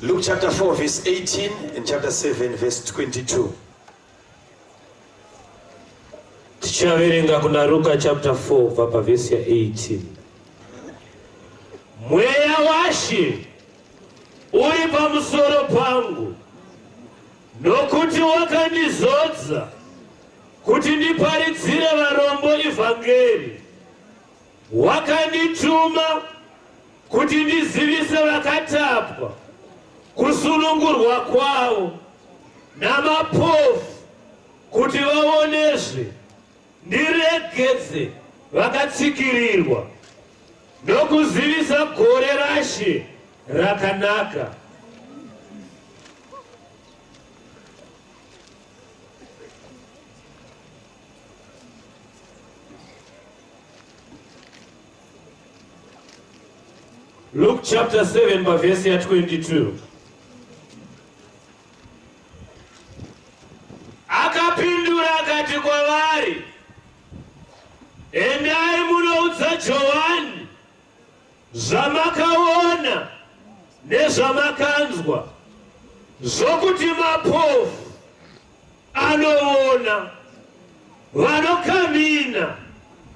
Luke chapter 4 verse 18 and chapter 7 verse 22. Tichaverenga kuna Luka chapter 4 papa verse 18. Mweya washi uri pamusoro pangu, nokuti wakandizodza kuti ndiparidzire varombo ivhangeri. Wakandituma kuti ndizivise vakatapwa kusunungurwa kwavo, namapofu kuti vaonezve, ndiregedze vakatsikirirwa, nokuzivisa gore raShe rakanaka. Luke chapter 7 verse 22. Akapindura akati kwavari, endai munoudza Johani zvamakaona nezvamakanzwa, zvokuti mapofu anoona, vanokamina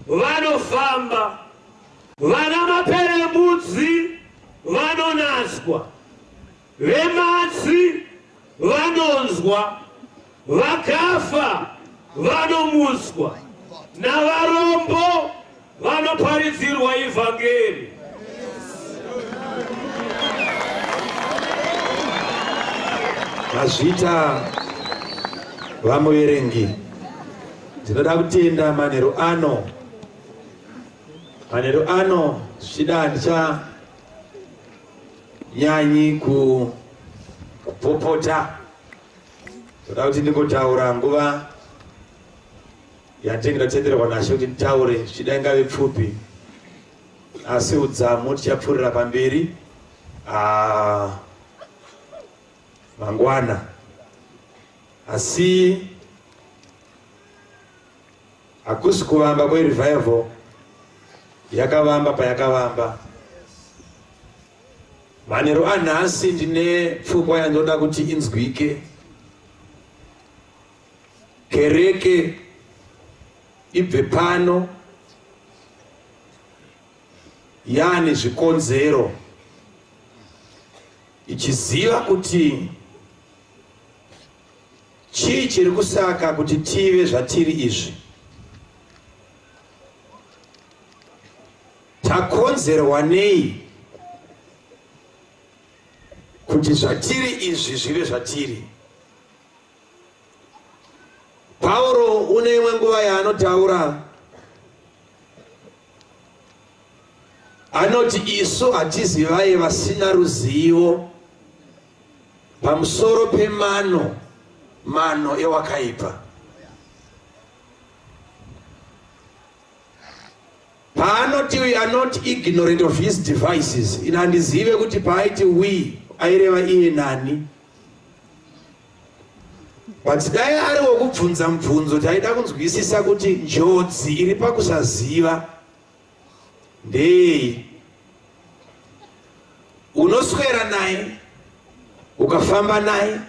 vanofamba, vana maperembudzi vanonaswa, vematsi vanonzwa, vakafa vanomuswa, navarombo vanoparidzirwa ivhangeri. Mazvita vamuverengi, ndinoda kutenda manheru ano zvichida handichanyanyi kupopota. Ndoda kuti ndingotaura nguva yandinenge ndatenderwa naShe kuti nditaure, zvichida ingave pfupi, asi udzamu tichapfuurira pamberi mangwana. Asi hakusi kuvamba kwerevival, yakavamba payakavamba. Manheru anhasi ndine pfungwa yandoda kuti inzwike. Kereke ibve pano yaane zvikonzero, ichiziva kuti chii chiri kusaka kuti tive zvatiri izvi. Takonzerwa nei kuti zvatiri izvi zvive zvatiri? Pauro une imwe nguva yaanotaura, anoti isu hatizivai vasina ruzivo pamusoro pemano ewakaipa. Paanoti we are not ignorant of his devices, inandizive kuti paaiti we aireva iye nani. But dai ari wokubvunza mubvunzo taida kunzwisisa kuti njodzi iri pakusaziva ndei. Unoswera naye, ukafamba naye,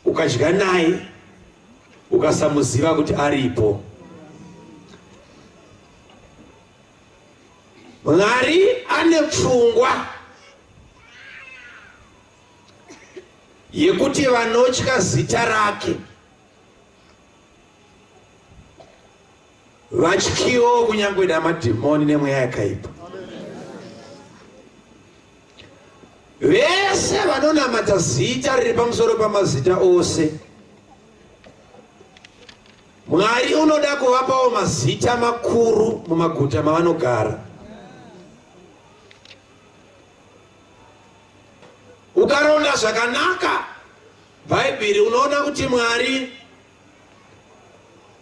ukadya naye, ukasamuziva kuti aripo. Mwari ane pfungwa yekuti vanotya zita rake vatyiwo kunyange namadhimoni nemweya yakaipa. Vese vanonamata zita riri pamusoro pamazita ose, Mwari unoda kuvapawo mazita makuru mumaguta mavanogara. Ukaronda zvakanaka Bhaibheri unoona kuti Mwari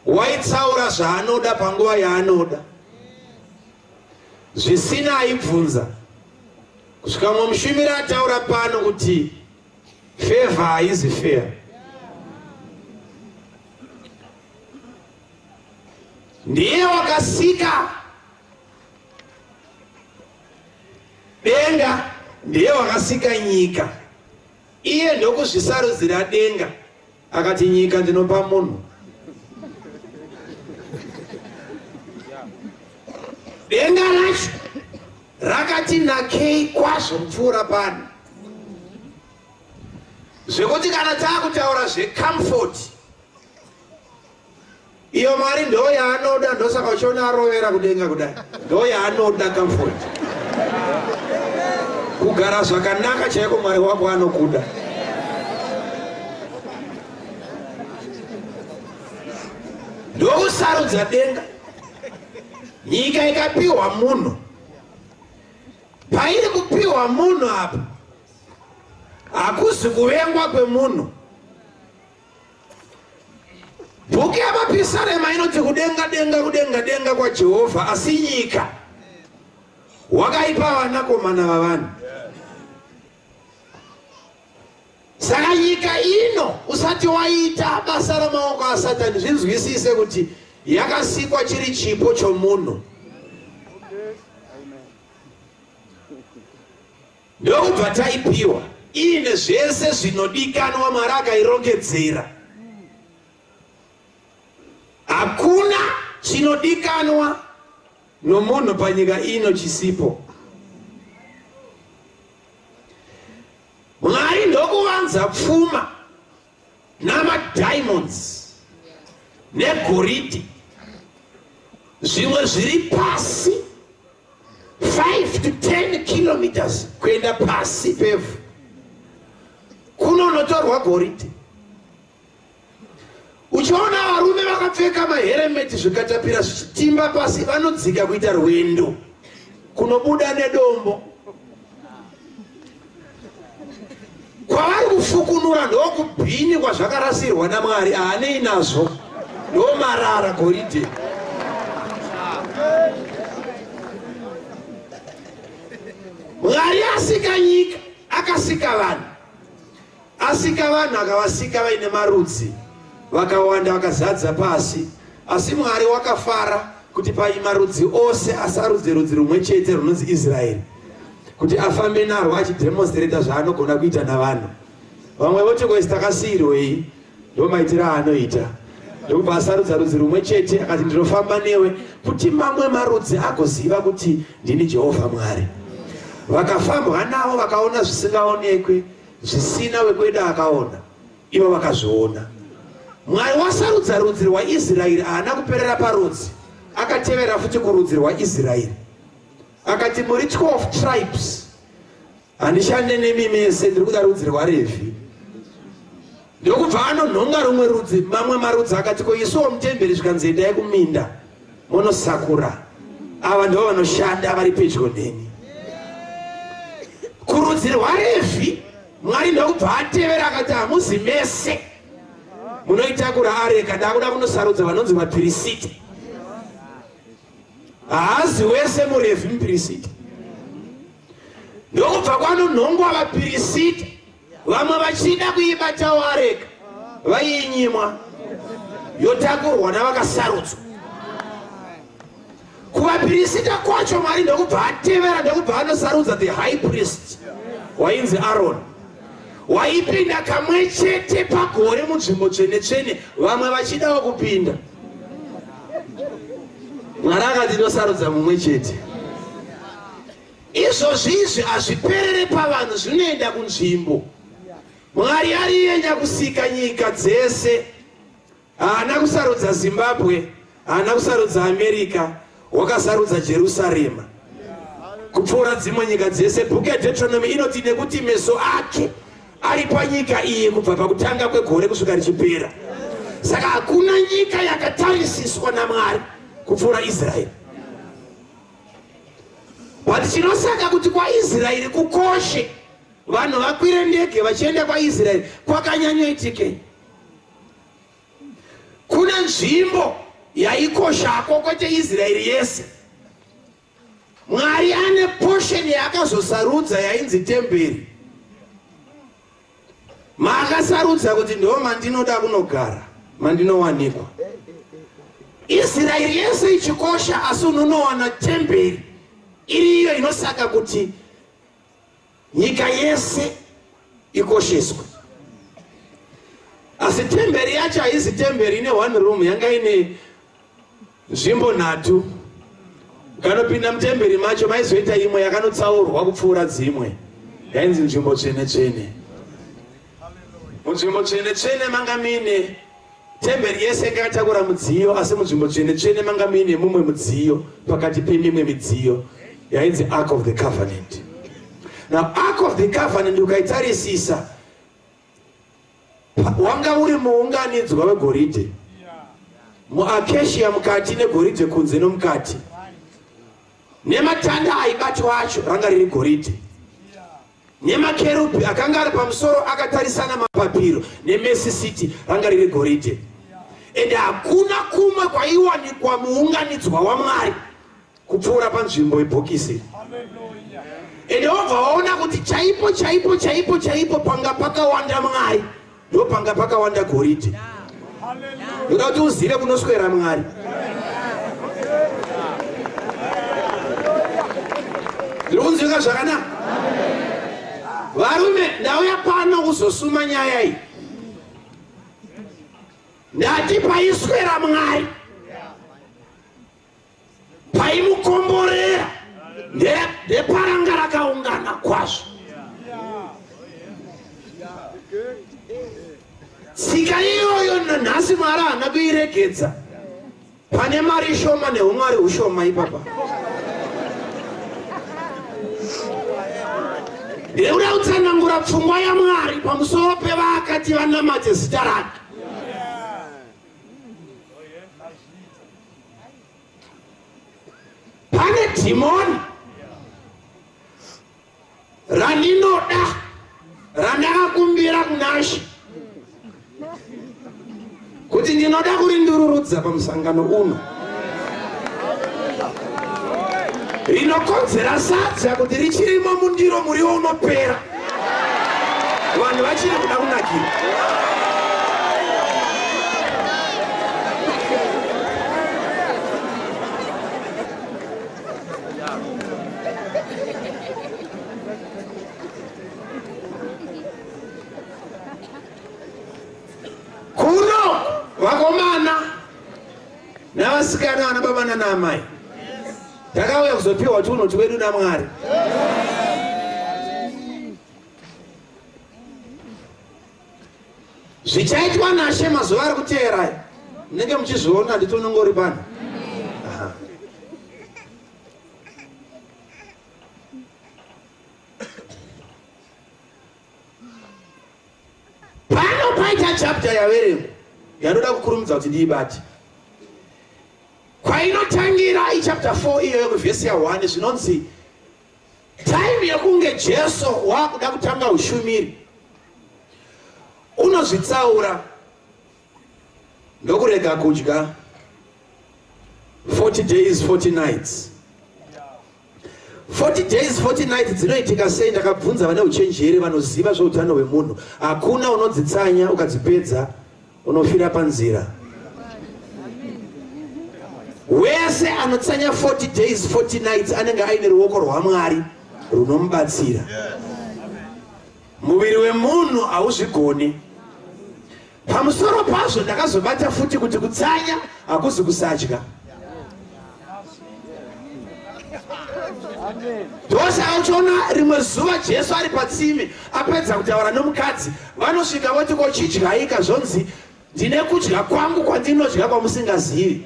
waitsaura zvaanoda panguva yaanoda, zvisina aibvunza. Kusvika mushumiri ataura pano kuti favor haizi fair. Ndiye wakasika denga, ndiye wakasika nyika. iye ndokuzvisarudzira denga akati nyika ndinopa munhu. Denga racho rakati nakei kwazvo kupfuura pano, zvekuti kana taakutaura zvecomfort, iyo Mwari ndo yaanoda. Ndosaka uchiona arovera kudenga kudai, ndo yaanoda comfort, kugara zvakanaka chaiko Mwari wako anokuda. Ndokusarudza denga, nyika ikapiwa munhu. Pairi kupiwa munhu apa hakuzi kuvengwa kwemunhu. Bhuku yamapisarema inoti kudenga denga kudenga denga kwa Jehovha, asi nyika wakaipa vanakomana vavanhu. Saka nyika ino usati waita basa ramaoko aSatani, zvinzwisise kuti yakasikwa chiri chipo chomunhu. Ndokubva taipiwa ine zvese zvinodikanwa Mwari akairongedzera. Hakuna chinodikanwa nomunhu panyika ino chisipo. Mwari ndokuvanza pfuma namadiamonds negoridhe, zvimwe zviri pasi 5 to 10 kilometers kuenda pasi pevhu, kunonotorwa goridhe. Uchiona varume vakapfeka maheremeti zvikatapira zvichitimba pasi, vanodzika kuita rwendo kunobuda nedombo. Kwavari kufukunura ndokubhini kwazvakarasirwa naMwari, aanei nazvo, ndomarara goridhe. Mwari asika nyika, akasika vanhu. Asika vanhu akavasika vaine marudzi vakawanda, vakazadza pasi. Asi Mwari wakafara kuti marudzi ose asarudze rudzi rumwe chete runonzi Israeri, kuti afambe narwo achidemonstrata zvaanogona kuita navanhu. Vamwe voti kwesi takasiyirwei, ndo maitiro aanoita. Ndokubva asarudza rudzi rumwe chete akati ndinofamba newe, kuti mamwe marudzi agoziva kuti ndini Jehovha Mwari. Vakafambwa navo vakaona zvisingaonekwe, zvisina wekwedu akaona, ivo vakazviona. Mwari wasarudza rudzi rwaIsraeri, haana kuperera parudzi, akatevera futi kurudzi rwaIsraeri. Akati muri 12 tribes, handishande nemi mese, ndiri kuda rudzi rwaRevhi. Ndokubva anonhonga rumwe rudzi, mamwe marudzi akati ko isuwo mutemberi zvikanzi endai kuminda munosakura, ava ndo vanoshanda vari pedyo neni. Kurudzi rwaRevhi Mwari ndokubva atevera akati hamuzi mese munoitakura areka, ndakuda kunosarudza vanonzi vapirisiti. Haazi wese muRevhi mupirisiti. Ndokubva kwanonhongwa vapirisiti, vamwe vachida kuibatawo areka vaiinyimwa yotakurwa navakasarudzwa. Kuvapirisita kwacho Mwari ndokubva atevera, ndokubva anosarudza the high priest wainzi Aaron, waipinda kamwe chete pagore munzvimbo tsvene-tsvene, vamwe vachidawo kupinda. Mwari akati ndosarudza mumwe chete. Izvozvi hazviperere pavanhu, zvinoenda kunzvimbo. Mwari arienda kusika nyika dzese. Haana kusarudza Zimbabwe, haana kusarudza America, wakasarudza Jerusarema kupfuura dzimwe nyika dzese. Bhuku yaDeuteronomy inoti nekuti meso ake ari panyika iyi kubva pakutanga kwegore kusvika richipera. Saka hakuna nyika yakatarisiswa naMwari kupfuura Israeri. But chinosaka kuti kwaIsraeri kukoshe, vanhu vakwire ndege vachienda kwaIsraeri, kwakanyanyoitikei. Kuna nzvimbo yaikoshako kwete Israeri yese. Mwari ane portion yaakazosarudza yainzi temberi. Maakasarudza kuti ndo mandinoda kunogara, mandinowanikwa. Israeri yese ichikosha, asi unonowana temberi iriyo inosaka kuti nyika yese ikosheswe. Asi temberi yacho haizi temberi ine one room, yanga ine nzvimbo 3. Ukanopinda mutemberi macho maizoita imwe yakanotsaurwa kupfuura dzimwe, yainzi nzvimbo tsvene-tsvene. Munzvimbo tsvene-tsvene manga mine temberi yese yakatakura mudziyo, asi munzvimbo tsvene-tsvene manga mine mumwe mudziyo pakati pemimwe midziyo yainzi Ark of the Covenant. Now Ark of the Covenant ukaitarisisa wanga uri muunganidzwa wegoridhe, muacacia mukati negoridhe kunze nomukati, nematanda aibatwa acho ranga riri goridhe, nemakerubi akanga ari pamusoro akatarisana mapapiro nemesisiti ranga riri goridhe. Ende hakuna kumwe kwaiwanikwa muunganidzwa waMwari kupfuura panzvimbo yebhokisi. Ende wabva waona kuti chaipo panga pakawanda Mwari ndo panga pakawanda goridhe. Ndoda kuti uzive kunoswera Mwari. Ndiri kunzwika zvakanaka? Varume, ndauya pano kuzosuma nyaya iyi. Ndati paiswera Mwari, paimukomborera, ndeparanga rakaungana kwazvo. Tsika iyoyo nanhasi Mwari haana kuiregedza. Pane mari shoma neumwari hushoma ipapa. Ndeuda kutsanangura pfungwa yaMwari pamusoro pevakati vanamate zita rake. Pane dhimoni randinoda, randakakumbira kunaShe kuti ndinoda kurindururudza pamusangano uno, rinokonzera sadza kuti richirimo mundiro muriwo unopera, vanhu vachiri kuda kunakira. Kuno vakomana navasikana vana baba nana amai takauya kuzopiwa tuno twedu naMwari. Zvichaitwa naShe mazuva ari kuteera munenge muchizviona, nditonongori pano. Pano paita chapter yaverengwa yanoda kukurumidza kuti ndiibate. Kwainotangira ichapter 4 iyoyo kuvhesi ya1 zvinonzi time yekunge Jesu wakuda kutanga ushumiri. Unozvitsaura ndokurega kudya 40 days 40 nights. 40 days 40 nights dzinoitika sei? Ndakabvunza vane uchenjeri vanoziva zveutano hwemunhu. Hakuna unodzitsanya ukadzipedza unofira panzira. Wese anotsanya 40 days 40 nights anenge aine ruoko rwaMwari runomubatsira. Muviri wemunhu hauzvigoni. Pamusoro pazvo ndakazobata futi kuti kutsanya hakuzi kusadya. Ndosaka uchiona rimwe zuva Jesu ari patsime apedza kutaura nomukadzi, vanosvika voti kochidyaika zvonzi ndine kudya kwangu kwandinodya kwamusingazivi.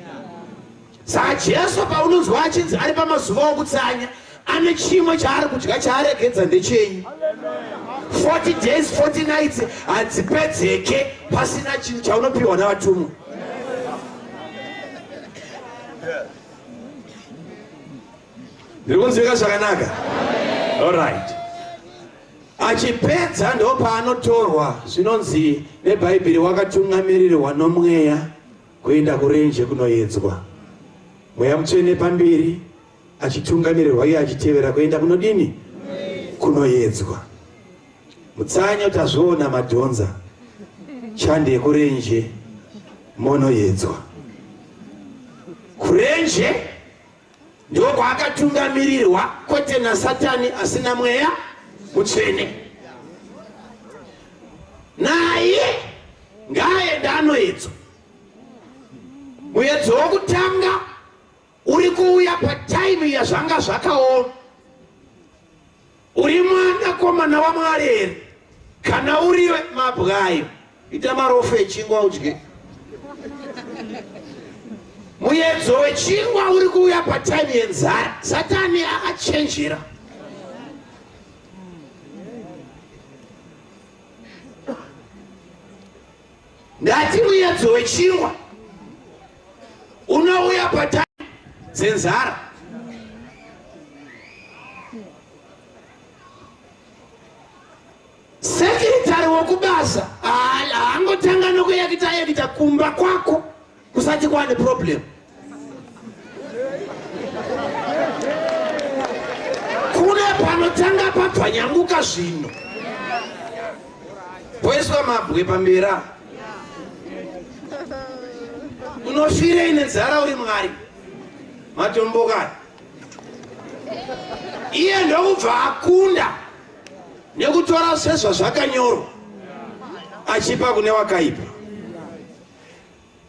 Saka Jesu paunonzwa achinzi ari pamazuva okutsanya ane chimwe chaari kudya chaaregedza ndechenyu. 40 days 40 nights hadzipedzeke pasina chinhu chaunopiwa navatumwa. Ndiri kunzwika zvakanaka? Alright. Achipedza ndo paanotorwa zvinonzi neBhaibheri wakatungamirirwa nomweya kuenda kurenje kunoedzwa. Mweya mutsvene pamberi achitungamirirwa iye achitevera kuenda kunodini? Kunoedzwa. Mutsanya utazviona madhonza chande yekurenje monoedzwa. Kurenje ndiko kwaakatungamirirwa, kwete naSatani asina mweya mutsvene. naye ngaenda anoedzwa. Muedzo wokutanga uri kuuya patime yazvanga zvakaoma. Uri mwanakomana waMwari here? Kana uriwe mabwayo ita marofu echingwa udye. Muedzo wechingwa uri kuuya patime yenzara. Satani akachenjera. Ndati muedzo wechingwa unouya patime dzenzara. Sekretari wokubasa angotanga nokuyekita kumba kwako kusati kwane problem. Kune panotanga papfanyamuka zvino. Poiswa mabwe pambera. Unofire inenzara uri Mwari. Matomboka. Iye ndokubva akunda nekutora sezva zvakanyorwa achipa kune wakaipa.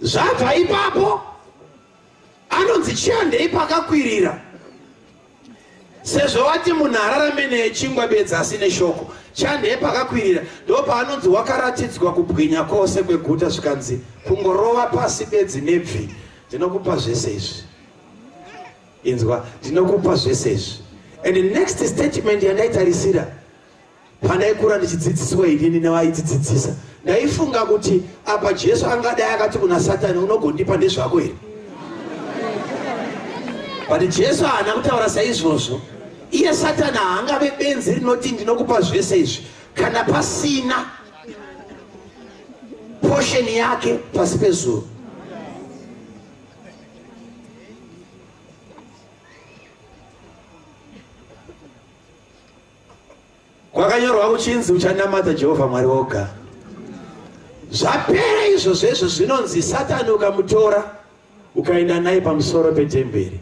Zvabva ipapo anonzi chiandei pakakwirira. Sezvo wati munhu ararame nechingwa bedzi asine shoko, chiandei pakakwirira. Ndopaanonzi wakaratidzwa kubwinya kwose kweguta zvikanzi kungorova pasi bedzi nebvi. Ndinokupa zvese izvi. Inzwa, ndinokupa zvese izvi. And the next statement yandaitarisira pandaikura ndichidzidziswa inini nevaidzidzisa, ndaifunga kuti apa Jesu angadai akati kuna Satani unogondipa ndezvako here. But Jesu haana kutaura saizvozvo. Iye Satani haangave benzi rinoti ndinokupa zvese izvi kana pasina portion yake pasi pezuva. Kwakanyorwa kuchinzi uchanamata Jehovha Mwari woga. Zvapera izvozvo zvinonzi Satani ukamutora ukaenda naye pamusoro petemberi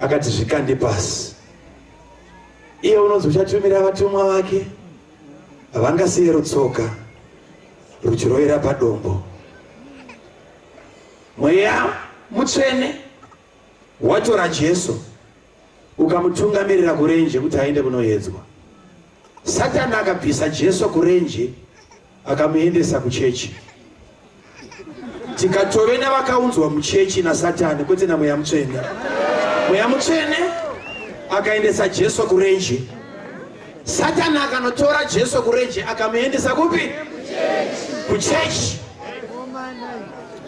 akati zvikande pasi. Iye unonzi uchatumira vatumwa vake vangasiye rutsoka ruchiroera padombo. Mweya mutsvene watora Jesu ukamutungamirira kurenje kuti aende kunoedzwa. Satani akabvisa Jesu kurenje akamuendesa kuchechi. Tikatove navakaunzwa muchechi naSatani kwete namweya mutsvene. Mweya mutsvene akaendesa Jesu kurenje. Satani akanotora Jesu kurenje akamuendesa kupi? Kuchechi.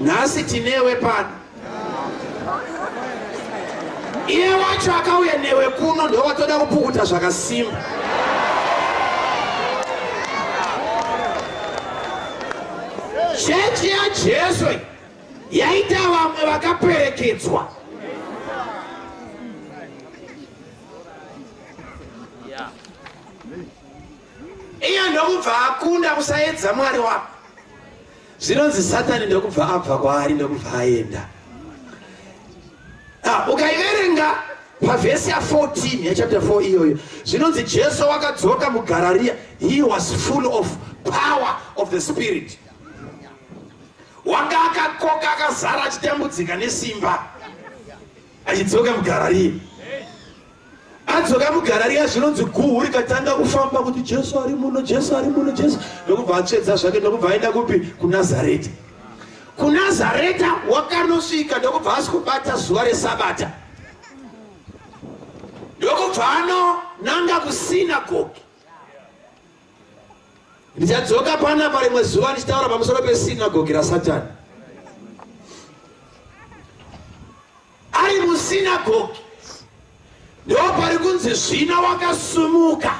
Nhasi tinewe pano. Iye wacho akauya newe kuno ndowatoda kupukuta zvakasimba. Chechi yaJesu yaita vamwe vakaperekedzwa. Iye ndokubva akunda kusaedza Mwari wako. Zvinonzi Satani ndokubva abva kwaari ndokubva aenda. Ukaiverenga pavhesi ya14 yachapter 4 iyoyo zvinonzi Jesu wakadzoka muGarirea. He was full of power of the Spirit. Wanga akakoka akazara achitambudzika nesimba achidzoka muGarirea. Adzoka muGarirea zvinonzi guhu rikatanga kufamba kuti Jesu ari muno, Jesu ari muno, Jesu. Ndokubva atsvedza zvake ndokubva aenda kupi? kuNazareta. kuNazareta wakanosvika ndokubva asikubata zuva reSabata. Ndokubva anonanga kusinagoge. Ndichadzoka panapa rimwe zuva ndichitaura pamusoro pesinagoge raSatani. Ari musinagoge ndopari kunzi zvino wakasumuka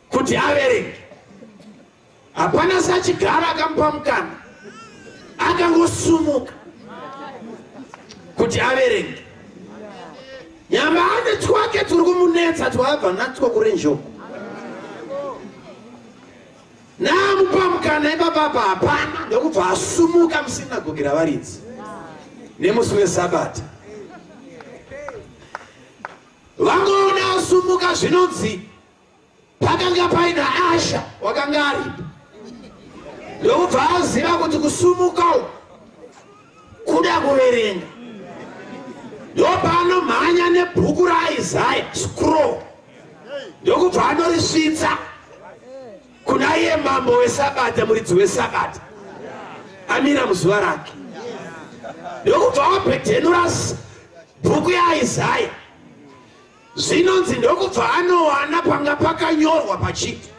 kuti averenge. Hapana sachigara akamupa mukana, akangosumuka kuti averenge. Nyamba ane twake turi kumunetsa twabva natwo kurenjoko. Namupa mukana ipapapa hapana ndokubva asumuka musinagoge ravaridzi nemusi weSabata. Vangoona asumuka zvinonzi pakanga paina Asha wakanga aripo. ndokubva aziva kuti kusumuka kuda kuverenga. Ndopanomhanya nebhuku raIsaya scroll, ndokubva anorisvitsa kuna iye mambo weSabata, muridzi weSabata amira muzuva rake. Ndokubva wapedhenura bhuku yaIsaya, zvinonzi ndokubva anowana panga pakanyorwa pachiti,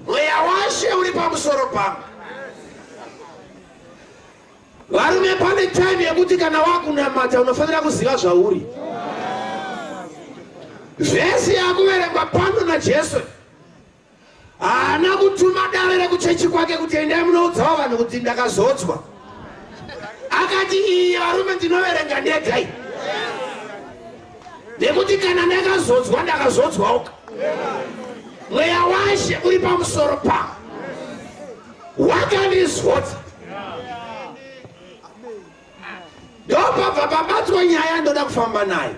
mweya waShe uri pamusoro pangu. Varume, pane time yekuti kana wakunamata unofanira kuziva zvauri. Vhesi yakuverengwa pano naJesu haana kutuma dare rekuchechi kwake kuti endai munoudzawo vanhu kuti ndakazodzwa. Akati iyi varume ndinoverenga ndegai, nekuti kana ndakazodzwa ndakazodzwauka. Mweya waShe uri pamusoro pangu, wakandizodza. Ndopabva pabatwa nyaya ndoda kufamba nayo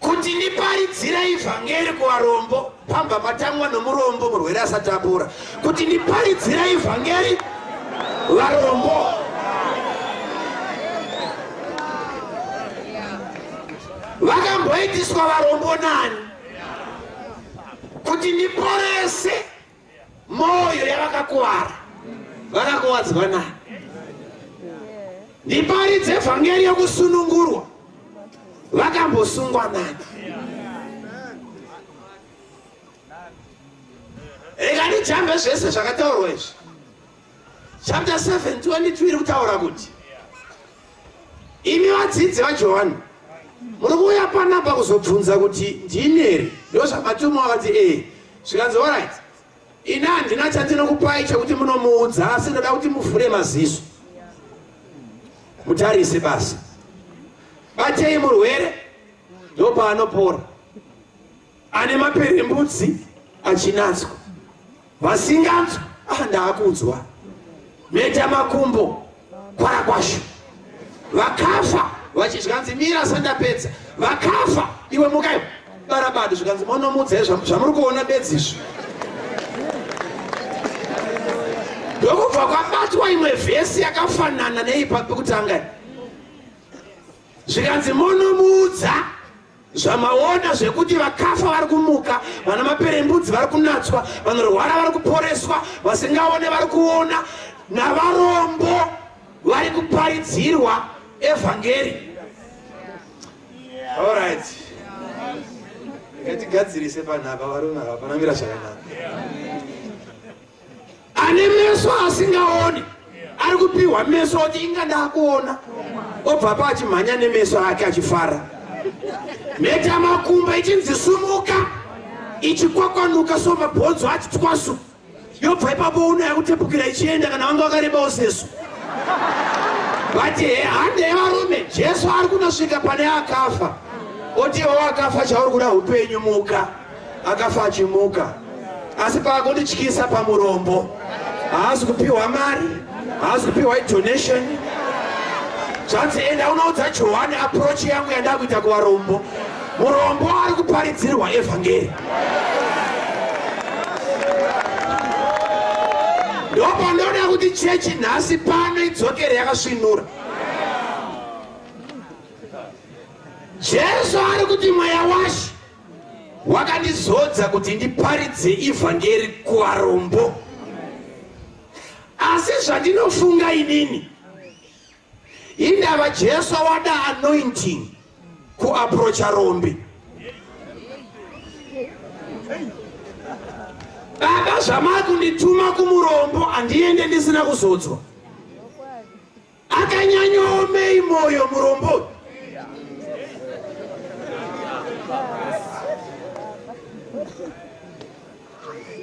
kuti ndiparidzire ivhangeri kuvarombo. Pamba patangwa nomurombo murwere asati apora, kuti ndiparidzire ivhangeri varombo. Vakamboitiswa varombo nani kuti ndiporese moyo yavakakuvara, vakakuvadzwa nani. Ndiparidze vhangeri yokusunungurwa, vakambosungwa nani. Rega ndijambe zvese zvakataurwa izvi. Chapter 7:22 iri kutaura kuti imi vadzidzi vaJohani muri kuuya panapa kuzobvunza kuti ndini here. Ndozvamatumo akati zvikanzi alright, ini handina chandinokupai chekuti munomuudza, asi ndoda kuti muvhure maziso, mutarise basa. Batei murwere ndopaanopora, ane maperembudzi achinatswa, vasinganzwa ndaakudzwa, meta makumbo kwara kwasho, vakafa vachizvikanzi mira sandapedza, vakafa iwe mukai barabado, zvikanzi monomudza zvamuri kuona bedzizvo. Ndokubva kwabatwa imwe vhesi yakafanana neipa pekutanga, zvikanzi monomuudza zvamaona zvekuti vakafa vari kumuka, vana maperembudzi vari kunatswa, vanorwara vari kuporeswa, vasingaone vari kuona, navarombo vari kuparidzirwa evhangeri. Alright, ngatigadzirise panhapa varume ava, panamira zvakanaka. Ane meso asingaoni ari kupiwa meso kuti inga ndakuona, obva pachimhanya nemeso ake achifara. Meta makumba ichinzi sumuka, ichikwakwanuka somabhonzo ati twasu, yobva ipapo una yakutepukira ichienda kana vanga vakarebawo sesu. But hande varume, Jesu ari kunosvika pane akafa, otiwo akafa chauri kuda upenyu muka, akafa achimuka. Asi pakundityisa pamurombo, haasi kupiwa mari, haasi kupiwa donation. Zvanzi enda unoudza Johani approach yangu yandakuita kuvarombo. Murombo ari kuparidzirwa evhangeri. Ndopa ndoda kuti chechi nhasi pano idzokere yakasvinura. Jesu ari kuti mweya waShe wakandizodza kuti ndiparidze ivhangeri kuvarombo. Asi zvandinofunga inini, indava Jesu wada anointing kuapproacha rombe. Baba, zvamari kundituma kumurombo handiende ndisina kuzodzwa. Akanyanyoomei moyo murombo.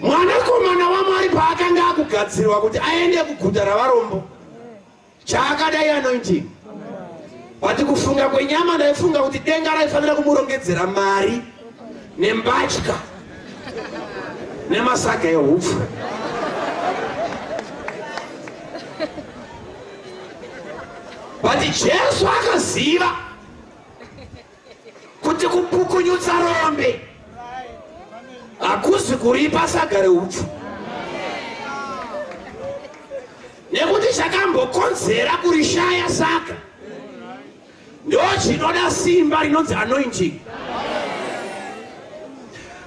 Mwanakomana waMwari paakanga akugadzirwa kuti aende kuguta ravarombo, chaakadai anointing. Pati kufunga kwenyama ndaifunga kuti denga raifanira kumurongedzera mari nembatya nemasaga ehupfu. But Jesu akaziva kuti kupukunyutsa rombe hakuzi kuripa saga rehupfu. nekuti chakambokonzera kurishaya saka ndo chinoda simba rinonzi anointing.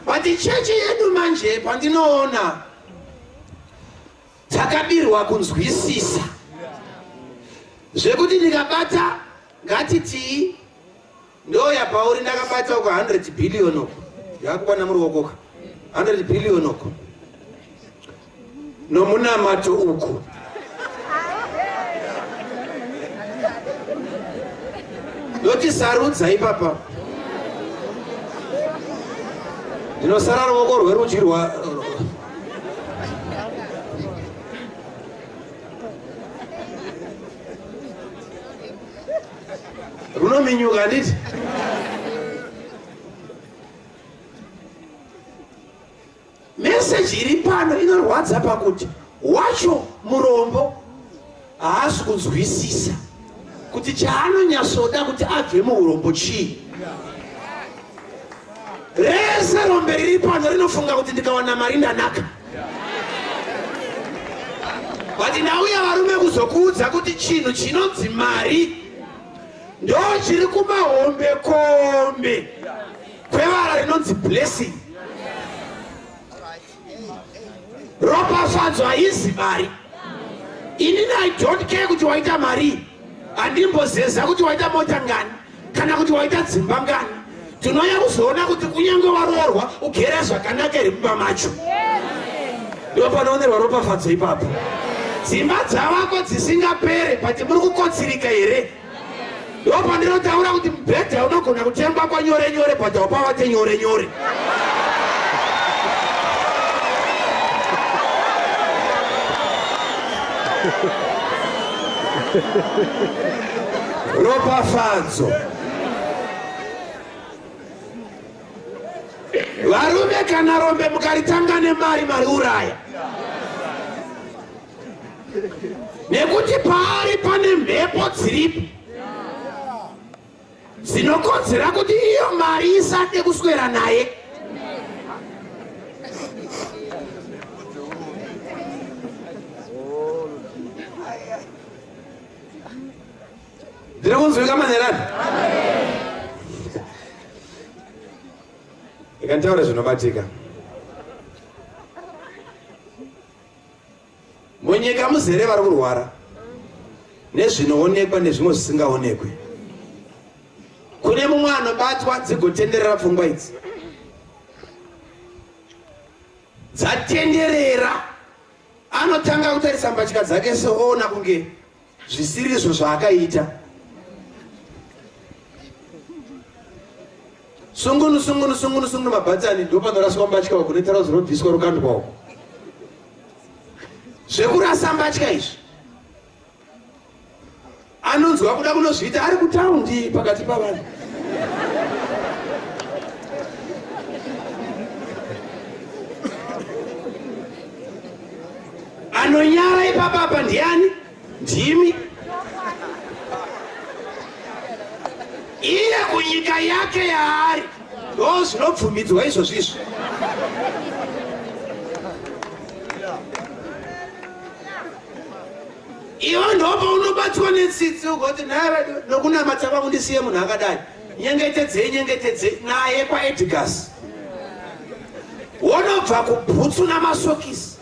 But chechi yedu manje pandinoona takabirwa kunzwisisa zvekuti ndikabata ngatiti ndoya pauri ndakabata kwa 100 billion uko yakubana muri wokoka 100 billion uko nomuna mato uko doti sarudza ipapa ndinosara ruoko rwerudyi runominyuka nditi. Meseji iri pano inorwadza pakuti wacho murombo haasi kunzwisisa kuti chaanonyatsoda kuti abve muurombo chii. Rese rombe riri pano rinofunga kuti ndikawana mari ndanaka. But ndauya varume kuzokuudza kuti chinhu chinonzi mari ndo chiri kumahombe kombe kwevara rinonzi blessing. Ropafadzo haizi mari. Inini I don't care kuti waita mari, handimbozeza kuti waita mota ngani kana kuti waita dzimba ngani. Tinoya kuzoona kuti kunyange waroorwa ugere zvakanaka iri mumba macho. Ndo panoonera ropafadzo ipapo. Dzimba dzavako dzisingapere pati muri kukotsirika here. Ndo pandinotaura kuti mubhedha unogona kutengwa kwanyore nyore pati wapavate nyore nyore. Ropafadzo. Varume kana rombe mukaritanga nemari mari uraya. Nekuti paari pane mhepo dziripo dzinokonzera kuti iyo mari isade kuswera naye. Ndiri kunzwika manerani? Ikantaura zvinobatika. Munyika muzere vari kurwara nezvinoonekwa nezvimwe zvisingaonekwi. Kune mumwe anobatwa dzigotenderera pfungwa idzi. Dzatenderera anotanga kutarisa mbatya dzake seoona kunge zvisirizvo zvaakaita. Sungunu mabhatani ndo panoraswa mbatya kunoitara kuti robviswa rokandwawo. Zvekurasa mbatya izvi anonzwa kuda kunozviita ari kutaundi pakati pavanhu. Anonyara ipapapa ndiani? Ndimi. Iye kunyika yake yaari ndo zvinobvumidzwa izvozvizvo. Iwo ndopo unobatwa netsitsi ugoti nokunamata kwangu ndisiye munhu akadai. Nyengetedzei naye kwaEdgars. Wonobva kubhutsu namasokisi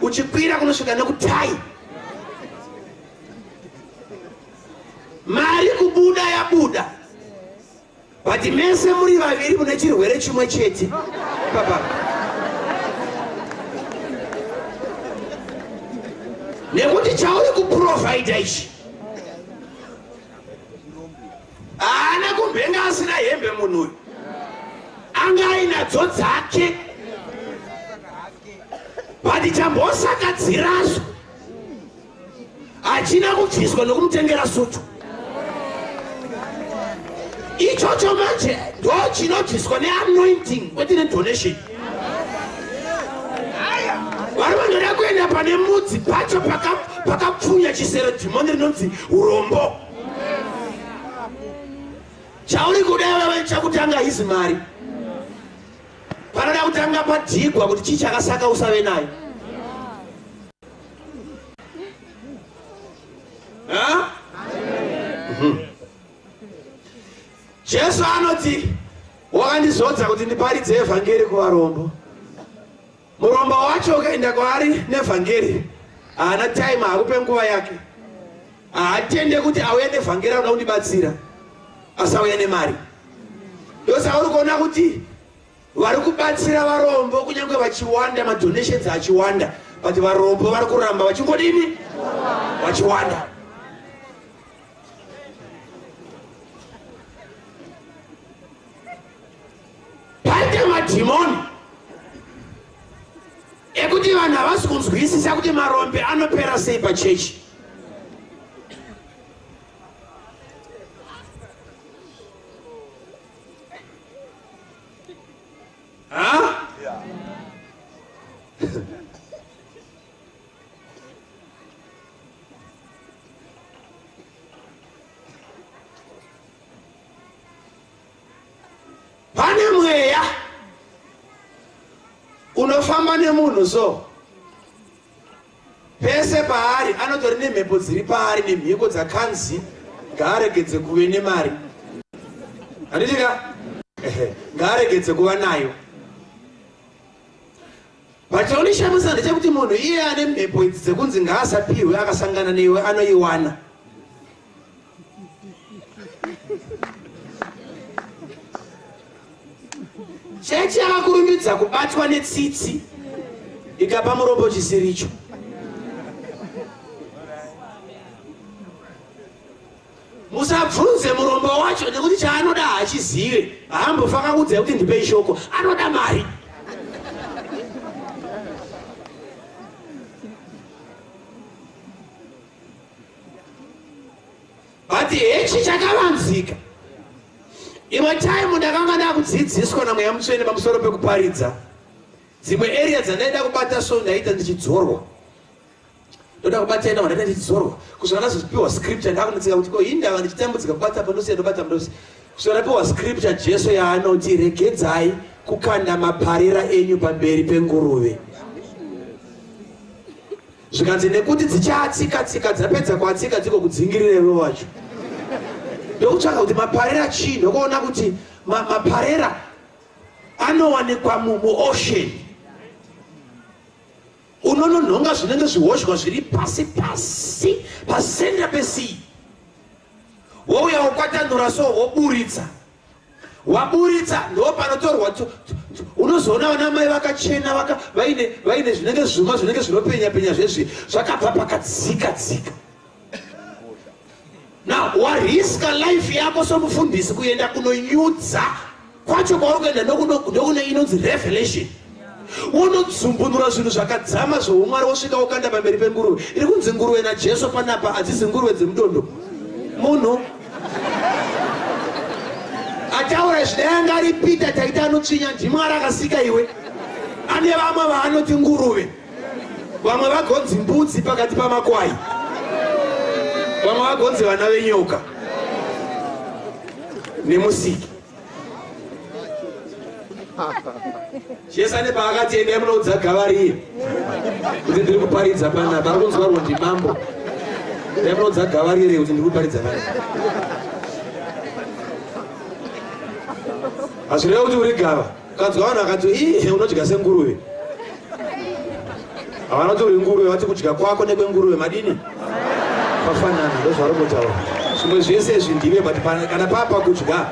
uchikwira kunosvika nekutai. Mari kubuda yabuda. But mese muri vaviri mune chirwere chimwe chete. Papa. Nekuti chauri kuprovide ichi. Ana kumbenga asina hembe munhu uyu. Anga ainadzo dzake. But chambosakadzirazo achina kubviswa nokumutengera sutu. Ichocho manje ndo chinobviswa neanointing kwete nedonation. Vari vandoda kuenda pane mudzi pacho pakapfunya chisero dhimoni rinonzi urombo. Chauri kuda wewe chakutanga izi mari. Panoda kutanga padhigwa kuti chii chakasaka usave nayo. Jesu anoti wakandizodza kuti ndiparidze evhangeri kuvarombo. Murombo wacho ukaenda kwaari nevhangeri haana time, hakupe nguva yake, haatende kuti auye nevhangeri anoda kundibatsira asi auye nemari. Ndosaka uri kuona kuti vari kubatsira varombo kunyange vachiwanda, madonations achiwanda, but varombo vari kuramba vachingodini vachiwanda. Paite madhimoni ekuti vanhu havasi kunzwisisa kuti marombe anopera sei pachechi. Pane mweya unofamba nemunhu so pese paari anotori nemhepo dziri paari nemhiko dzakanzi ngaaregedze kuve nemari. Handitika ngaaregedze kuva nayo. Pachaonishamisa ndechekuti munhu iye ane mhepo idzi dzekunzi ngaasapiwe akasangana newe anoiwana. Chechi yakakurumbidza kubatwa netsitsi ikapa murombo chisiricho. Musabvunze murombo wacho nekuti chaanoda hachizive. Haambofa akakuudza kuti ndipe ishoko, anoda mari. But hechi chakavanzika. Imwe time ndakanga ndakudzidziswa namweya mutsvene pamusoro pekuparidza. Dzimwe area dzandaida kubata so ndaita ndichidzorwa. Ndoda kubata ina ndaita ndichidzorwa. Kusvika ndazopiwa scripture ndakunotsika kuti ko indava ndichitambudzika kubata pandosiya ndobata pandosi. Kusvika ndapiwa scripture Jesu yaanoti regedzai kukanda maparera enyu pamberi penguruve. Zvikanzi nekuti dzichatsika dzapedza kwatsika dziko kudzingirirewe wacho. Ndokutsvaka kuti maparera chii, ndokuona kuti maparera anowanikwa muocean. Unononhonga zvinenge zvihoshwa zviri pasi pasenda pesea. Wouya wokwatanura so woburitsa. Waburitsa ndo panotorwa unozoona vana mai vakachena vaine zvinenge zvuma zvinenge zvinopenya zvezvi zvakabva pakadzika. Now, wariska life yako somufundisi kuenda kunonyudza kwacho kwaurikuenda ndokune inonzi revelation. Unodzumbunura zvinhu zvakadzama zvoumwari wosvika wokanda pamberi penguruve. Iri kunzi nguruve naJesu panapa hadzisi nguruve dzemudondo. Munhu ataura zvinayanga ari Peter taita anotsvinya ndimwari akasika iwe. Ane vamwe vaanoti nguruve, vamwe vagonzi mbudzi pakati pamakwai, vamwe vagonzi vana venyoka nemusiki. Jesu ane paakati endai munoudza gavariye kuti ndiri kuparidza panapa. Ari kunzwa rwo ndimambo. Endai munoudza gavariye kuti ndiri kuparidza panapa. Hazvireva kuti uri gava. Ukanzwa vanhu vakati unodya senguruve. Havana kuti uri nguruve, vati kudya kwako nekwenguruve madini pafanana. Ndozvari kutaura. Zvimwe zvese izvi ndive, but kana papa kudya.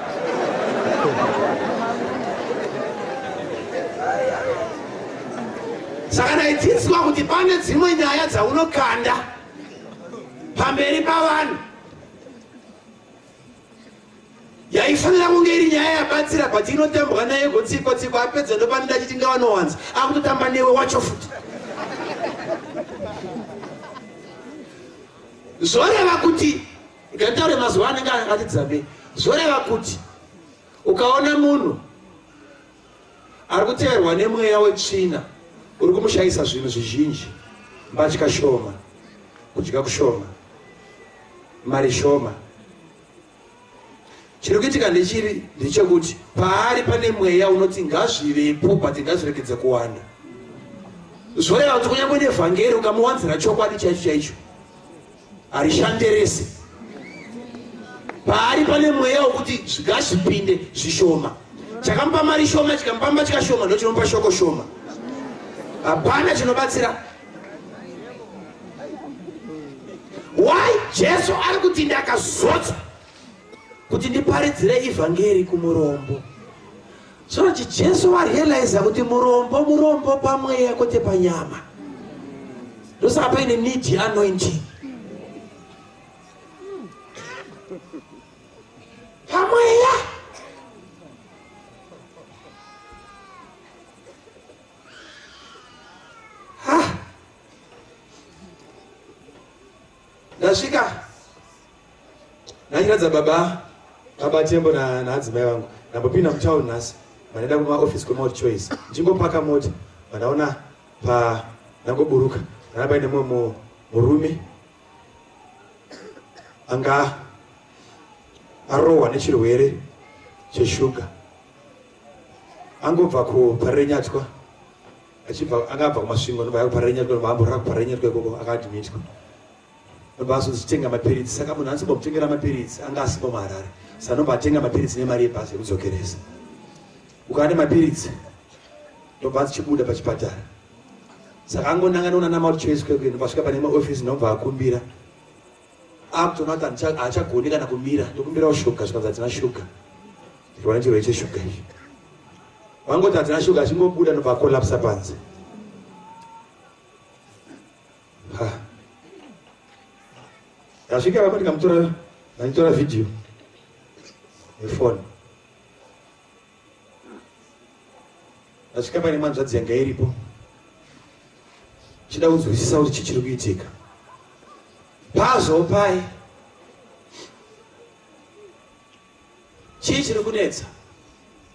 Saka ndaidzidziswa kuti pane dzimwe nyaya dzaunokanda pamberi pavanhu yaifanira kunge iri nyaya yabatsira, but inotambwa naye gotsiko apedza ndopanoda achiti ngavanowanza akutotamba newe wacho futi. Zvoreva kuti ngataure mazuva anenge akatidzabe. Zvoreva kuti ukaona munhu ari kuteverwa nemweya wetsvina, uri kumushayisa zvinhu zvizhinji: mbatya shoma, kudya kushoma, mari shoma. Chiri kuitika ndechekuti paari pane mweya unoti ngazvivepo, but ngazviregedze kuwanda. Zvoreva kuti kunyangwe nevhangeri ukamuwanzira chokwadi chaicho harishanderese. Paari pane mweya wekuti zvigazvipinde zvishoma. Chakampa mari shoma chikampamba chikashoma ndo chinompa shoko shoma. Hapana chinobatsira. Why? Jesu ari kuti ndakazodza kuti ndiparidzire evhangeri kumurombo. So Jesu warealize kuti murombo pamweya kwete panyama. Ndosaka paine need anointing. Pamweya. Ndasvika ndachiradza baba Tembo na adzimai vangu ndambopinda mutauni nhasi vanoenda kumaofisi kwemauti choice ndichingopaka mota vandaona ndangoburuka ndana paine mumwe murume anga arohwa nechirwere cheshuga angobva kuparenyatwa angabva kumasvingo ndobva kuparenyatwa ndobva amborara kuparenyatwa ikoko akadhimitwa ndobva azotenga mapiritsi saka munhu anosimbomutengera mapiritsi anga asipo muHarare saka ndobva atenga mapiritsi nemari yebhasi yekudzokeresa ukane mapiritsi ndobva achibuda pachipatara saka angonanga namauti choice kwekwe ndobva asvika pane maofisi ndobva akumbira akutoona kuti haachagoni kana kumira ndokumbirawo shuga zvikanzi hatina shuga ndikuona chirwere cheshuga izvi wangoti hatina shuga achingobuda ndobva akolapsa panze. Ndasvika papa nditora vhidhiyo nefoni. Ndasvika pane mhanzvadzi yanga iripo chida kunzwisisa kuti chichiri kuitika. Pazopai chii chiri kunetsa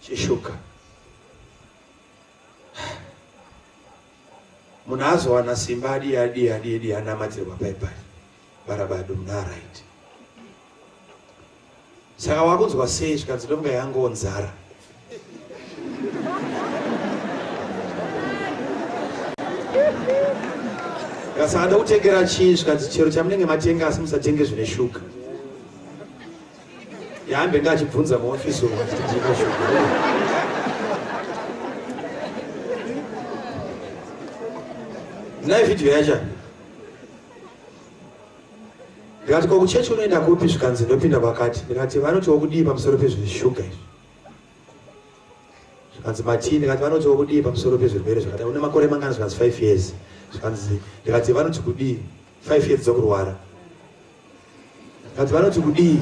cheshuga. Munhu azowana simba adi anamatirwa paipai barabado munaraiti. Saka wakunzwa sei zvikanzi ndonga yangonzara. Saka ndokutengera chii zvikanzi chero chamunenge matenga asi musatenge zvine shuga. Yaambe ngachibvunza muofisi umo chititenga shuga. Naye vhidhiyo yacho ndikati kuchechi unoenda kupi zvikanzi ndopinda pakati ndikati vanoti wokudii pamusoro pezveshuga izvi zvikanzi matini ndikati vanoti wokudii pamusoro pezvirwere zvakati une makore mangana zvikanzi 5 years zvikanzi ndikati vanoti kudii 5 years dzokurwara ndikati vanoti kudii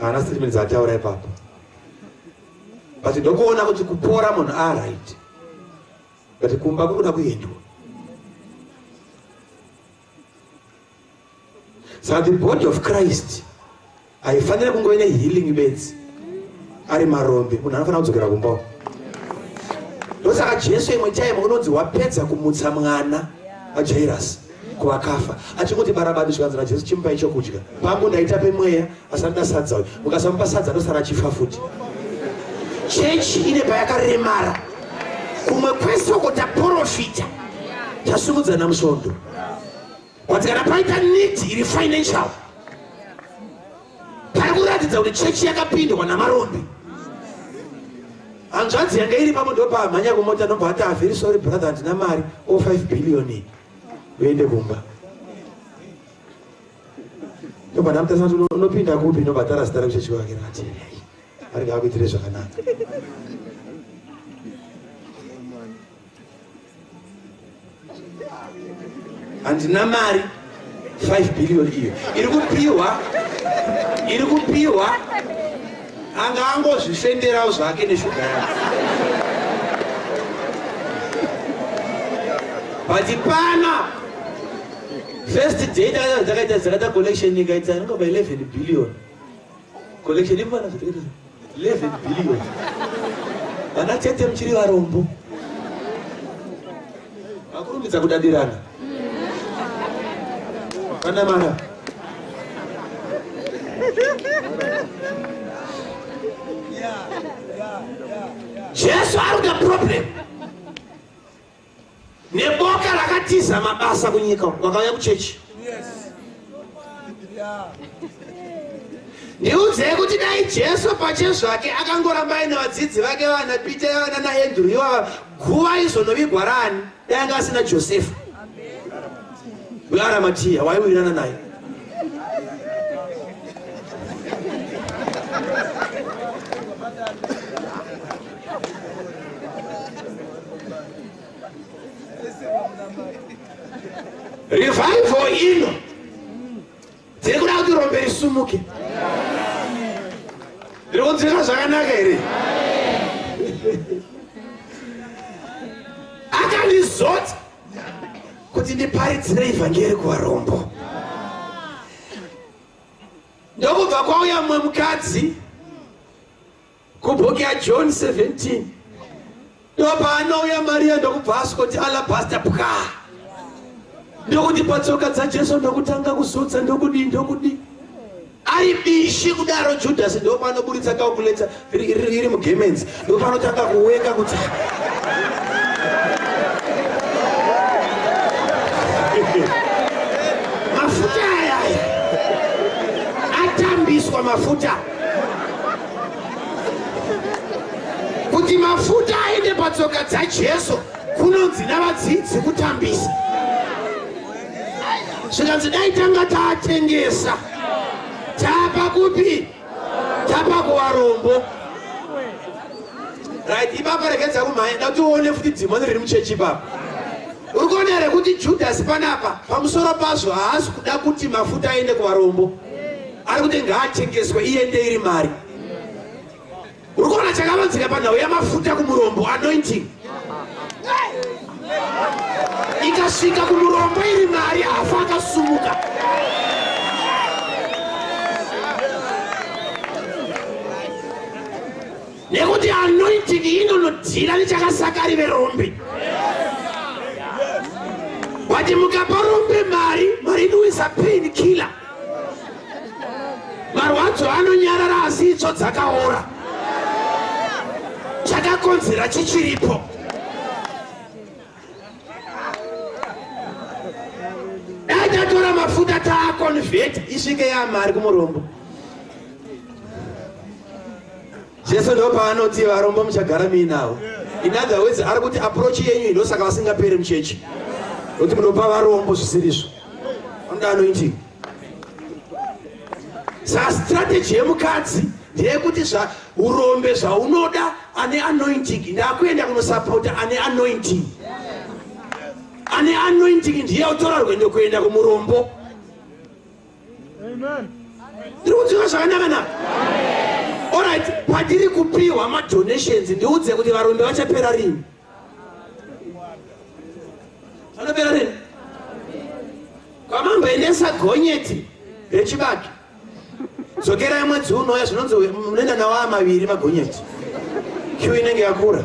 haana statement dzataura ipapo but ndokuona kuti kupora munhu aright but kumba kunoda kuendwa. So the body of Christ haifanira kungo ine healing beds ari marombe munhu anofanira kudzokera kumba. Ndosaka Jesu imwe time unonzi wapedza kumutsa mwana waJairus kuvakafa achingoti barabadi zvikanzi naJesu chimupai chokudya pangu ndaita pemweya asanda sadza uyu mukasamupa sadza ndosara chifa futi. Chechi ine payakaremara kumwe kwesoko taprofita tasumudza namusondo kuti kana paita need iri financial pari kuratidza kuti chechi yakapindwa namarombe. Hanzvadzi yanga iri pamo ndo pamhanya kumota ndobva ati very sorry brother handina mari 5 billion uende kumba. Ndobva ndamutasa kuti unopinda kupi ndobva tarasitara kuchechi wake ati arege akuitire zvakanaka. Handina mari 5 billion iyo iri kupiwa anga angozvifenderawo zvake neshuga yake. But pana first day dzakaita collection ikaita inonga 11 billion collection ipana 11 billion vana tete muchiri varombo vakurumbidza kudadirana kana mara. Jesu ari the problem neboka rakatiza mabasa kunyika wakauya kuchechi ndiudze kuti dai Jesu pachezvake akangoramba aine vadzidzi vake vana Peter vana naAndrew ivava guva izonovigwa rani dai anga asina Josefu weArimatea waiwirirana naye. Revival ino tiri kuda kuti Rombe risumuke. Ndiri kunzwika zvakanaka here? Akandizodza kuti ndiparidzire ivhangeri kuvarombo. Ndokubva kwauya mumwe mukadzi kubhuku yaJohn 17 ndopaanouya Maria ndokubva asvoti alabasta pwa ndokuti patsoka dzaJesu ndokutanga kuzodza ndokudi ari bishi kudaro Judhasi ndopanoburitsa calculator iri mugemenzi ndopanotanga kuweka kuti mafuta aya atambiswa mafuta kuti mafuta aende patsoka dzaJesu kunonzi navadzidzi kutambisa. Zvikanzi dai tanga taatengesa tapa kupi tapa kuvarombo. Right, ipapa rekedza kumhanya ndatione futi dhimoni riri muchechi ipapa. Uri kuona here kuti Judhasi panapa pamusoro pazvo haasi kuda kuti mafuta aende kuvarombo, ari kuti ngaatengeswe iende iri mari. Uri kuona chakavanzika panhau yamafuta kumurombo, anointing ikasvika kumurombo iri mari afa akasumuka. Nekuti anointing inonodhira nechakasakari verombe. Wati mukapa rombe mari inoisa pain killer. Marwadzo anonyarara asi itsvo dzakaora. Chakakonzera chichiripo. Tatora mafuta taaconvert isvike yamari kumurombo. Jesu ndopaanoti varombo muchagara muinawo. In other words, ari kuti approach yenyu ndosaka vasingaperi muchechi. Kuti munopa varombo zvisirizvo. Onda anointing. Sa strategy yemukadzi ndeyekuti urombe zvaunoda ane anointing ndakuenda kunosapota ane anointing. Ane anointing ndiye utora rwendo kuenda kumurombo. Amen. Ndiri kudziva zvakanaka na? Alright, patiri kupiwa madonations ndiudze kuti varombe vachapera rini? Vanopera rini? Kwamamboendesa gonyeti rechibage. Dzokera mwedzi unouya zvinonzi munoenda nawo amaviri magonyeti. Kiu inenge yakura.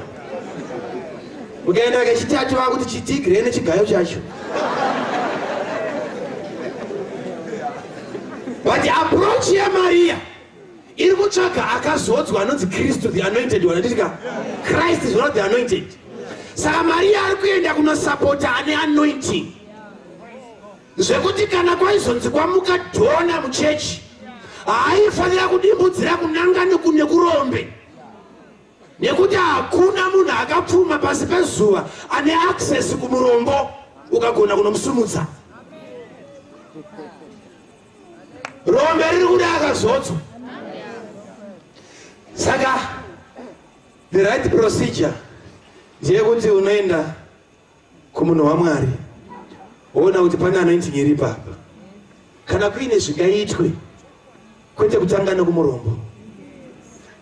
Ukaenda kechitatu vakuti chitigre nechigayo chacho. But approach yaMaria iri kutsvaga akazodzwa anonzi Kristu the anointed one. Nditika Christ is not the anointed. Saka Maria ari kuenda kunosapota ane anointing. Zvekuti kana kwaizonzi kwamuka dhona muchechi haifanira kudimbudzira kunanga nekurombe. Nekuti hakuna munhu akapfuma pasi pezuva ane access kumurombo ukagona kunomusumudza. Rombe riri kuda akazodzwa. Saka the right procedure ndeyekuti unoenda kumunhu waMwari woona kuti pane anointing iri papa. Kana kuine zvingaitwe kwete kutanga nekumurombo,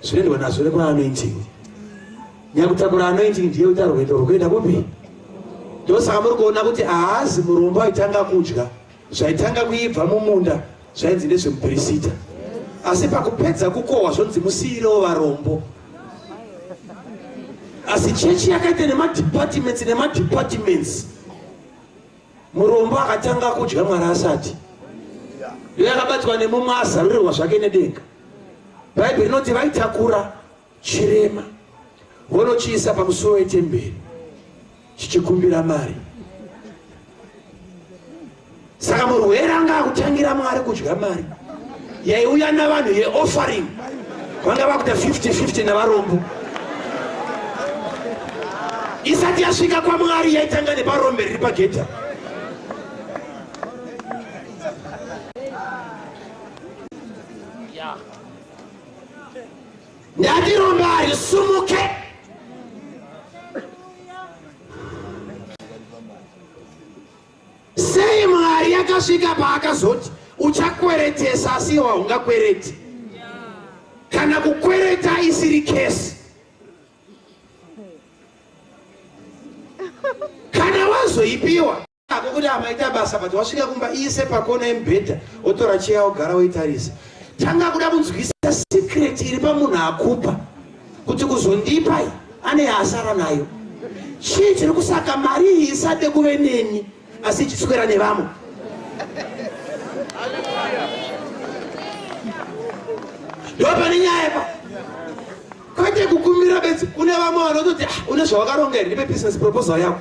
zvinoendwa nazvo nekuna anointing. Nyakutakura anointing ndiye kuti arwendo rwokuenda kupi. Ndosaka muri kuona kuti haazi murombo aitanga kudya zvaitanga kuibva mumunda zvainzi nezvemuperesita, asi pakupedza kukohwa zvonzi musiyirewo varombo. Asi chechi yakaita nemadepartments. Murombo akatanga kudya Mwari asati. Yakabatwa nemumwe azarurirwa zvake nedenga. Bhaibheri rinoti vaitakura chirema vonochiisa pamusoro wetemberi chichikumbira mari. Saka murwere anga kutangira Mwari kudya mari yaiuya navanhu yeoffering vanga vakuita 50-50 navarombo. Isati yasvika kwaMwari yaitanga neparombe riri pagedha. Ndatirombe ari sumuke. Sei Mwari yakasvika paakazoti uchakweretesa asi iwa ungakwereti kana kukwereta isiri kesi. Kana wazoipiwa akuti amaita basa but wasvika kumba ise pakona yemubhedha otora cheya ogara oitarisa. Tanga kuda kunzwisa secret iri pamunhu akupa kuti kuzondipa ane yaasara nayo. Chii chiri kusaka mari iyi isade kuve neni asi ichiswera nevamwe? Ndopane nyaya pa kwete kukumbira bedzi kune vamwe vanototi une zvawakaronga here ndipe business proposal yako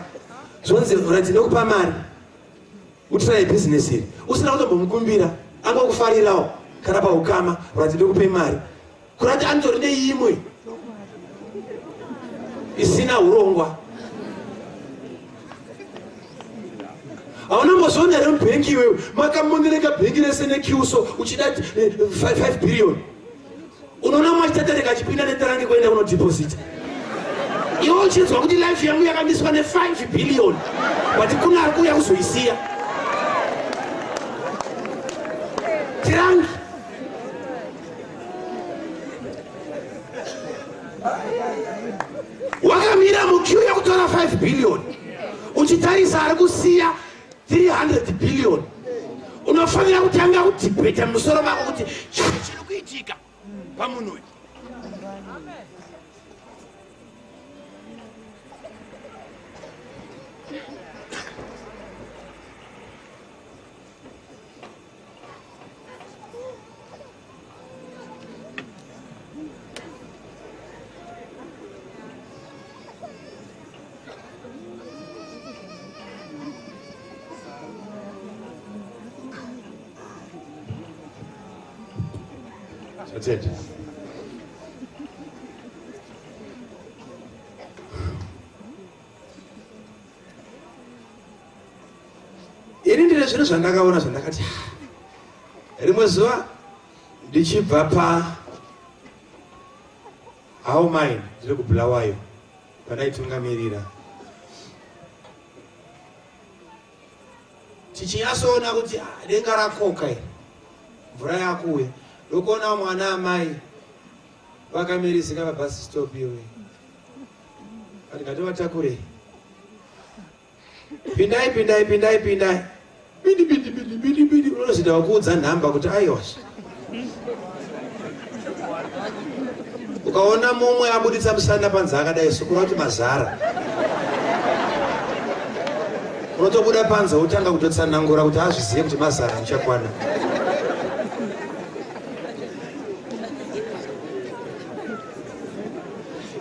zvonzi rati ndikupa mari utiraye business iri usina kutombomukumbira angokufarirawo kana paukama rati ndikupe mari kurati anotori neimwe isina urongwa. Hauna mbozviona here mubhengi iwewe makamondereka bhengi rese nekiuso uchida 5 billion unoona mwachitatereka achipinda netarange kuenda kunodeposita. Iwe uchinzwa kuti life yangu yakamiswa ne5 billion but kuna ari kuuya kuzoisiya tirangi. Wakamira mukiu yakutora 5 billion uchitarisa ari kusiya 300 billion. Unofanira kutanga kudhibheta musoro mako kuti chiri kuitika pamunhu uyu. That's it. Ini ndine zvinhu zvandakaona zvandakati rimwe zuva ndichibva paHow Mine ndiri kuBulawayo panaitungamirira tichinyasoona kuti denga rakoka iri mvura yakuuya ndokuona mwana amai vakamirizika pabhasi stop iwe ndikatovatakure pindai bidi unozvida wakuudza nhamba kuti aiwas ukaona mumwe abuditsa musana panze akadai sokura kuti mazara unotobuda panze utanga kutotsanangura kuti azvizive kuti mazara muchakwana.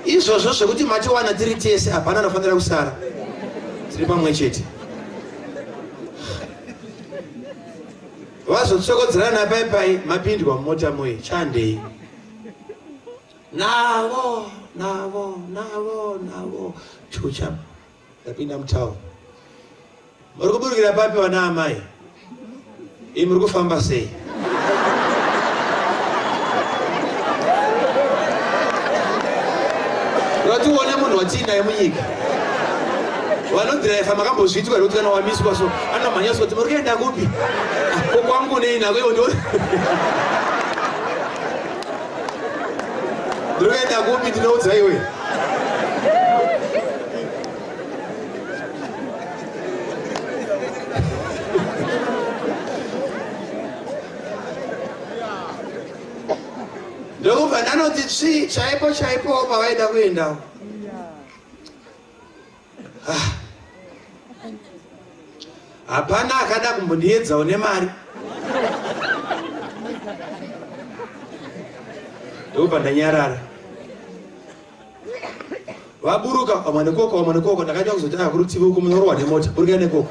Izvozvo zvekuti matiwana tiri tese hapana anofanira kusara tiri pamwe chete. Vazotsokodzerana paipai mapindwa mumota moyi chandei navo chucha ndapinda mutauni. Muri kuburukira papi vana amai? Imi muri kufamba sei? Watuone munhu watinaye munyika vanodhiraivha makambozviitwa kuti kana wamiswa so anomhanyaswa kuti muri kuenda kupi kokwangu neinhako iwo ndiri kuenda kupi ndinoudza iwe. Ndokubva ndanoti tsvi chaipo pavaida kuenda. Hapana akada kumbondiedzawo nemari. Ndokubva ndanyarara. Vaburuka wamane koko ndakaita kuzoti kurutivi uko munorohwa nemota uri kuenda koko.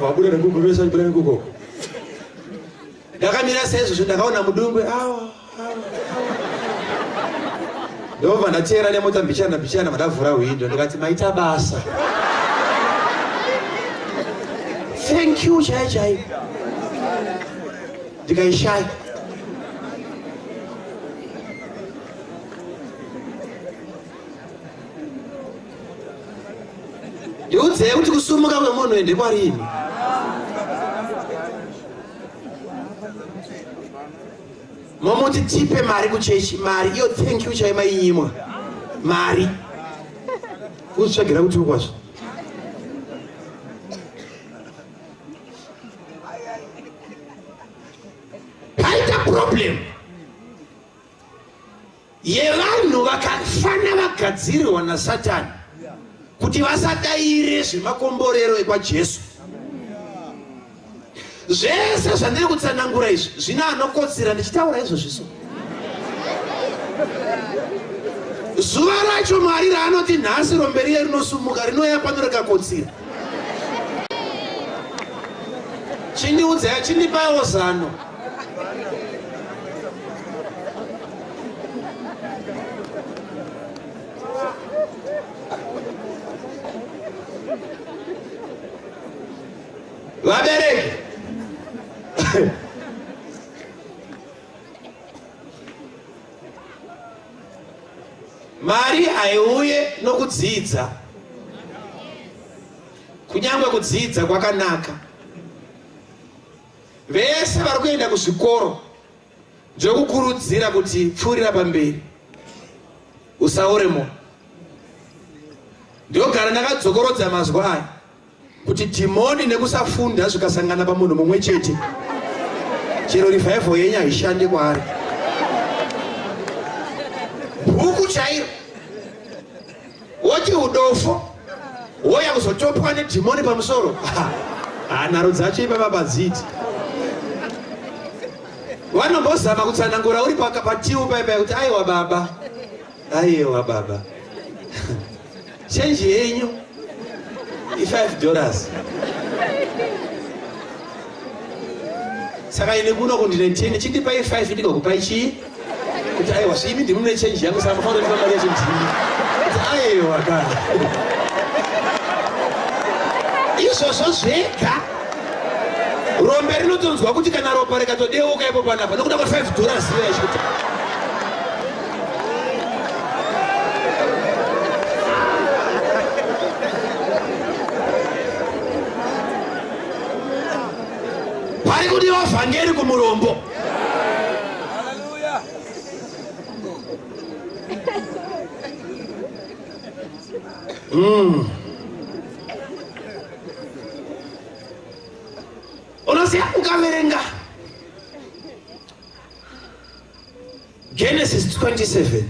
Vabuda nekoko vese vari kuenda koko. Ndakamira sezvo ndakaona mudungwe ndobva ndatera nemota mbichana madavhura window ndikati maita basa. Thank you chai. Ndikaishaya. Ndiudzei kuti kusumuka kwemunhu ende kwarini. Momuti tipe mari kuchechi, mari iyo thank you chaimainyimwa. Mari. Kutsvagira kuti ukwazvo. Paita problem yevanhu vakafana vagadzirirwa naSatani kuti vasadaire zvemakomborero ekwaJesu. Zvese zvandiri kutsanangura izvi zvina anokotsira ndichitaura izvozviso. Zuva racho Mwari raanoti nhasi romberiye rinosumuka rinoya pano rikakotsira. Chindiudzai, chindipawo zano. Vabereki. Mari haiuye nokudzidza. Kunyangwe kudzidza kwakanaka. Vese vari kuenda kuzvikoro ndokukurudzira kuti pfuurira pamberi. Usaoremo. Ndogara ndakadzokorodza mazwa aya kuti dhimoni nekusafunda zvikasangana pamunhu mumwe chete. Chero revival yenyu haishande kwaari. Bhuku chairo. Woti udofo. Woya kuzotopwa nedhimoni pamusoro. Nharo dzacho ipapa padziti. Vanombozama kutsanangura uri patiu paipai kuti aiwa baba. Change yenyu $5. Saka ine kuno kundine 10 chindipai 5 ndikokupai chii? Kuti aiwa zvimi ndimune change yangu saka mufanira kuti mari yacho ndini. Kuti aiwa kana. Izvozvo zvega. Rombe rinotonzwa kuti kana ropa rikatodeuka ipo panapa nokuda kwa $5 iya ichikuti. Pari kuti vavhangeri kumurombo. Unoziva ukaverenga Genesis 27.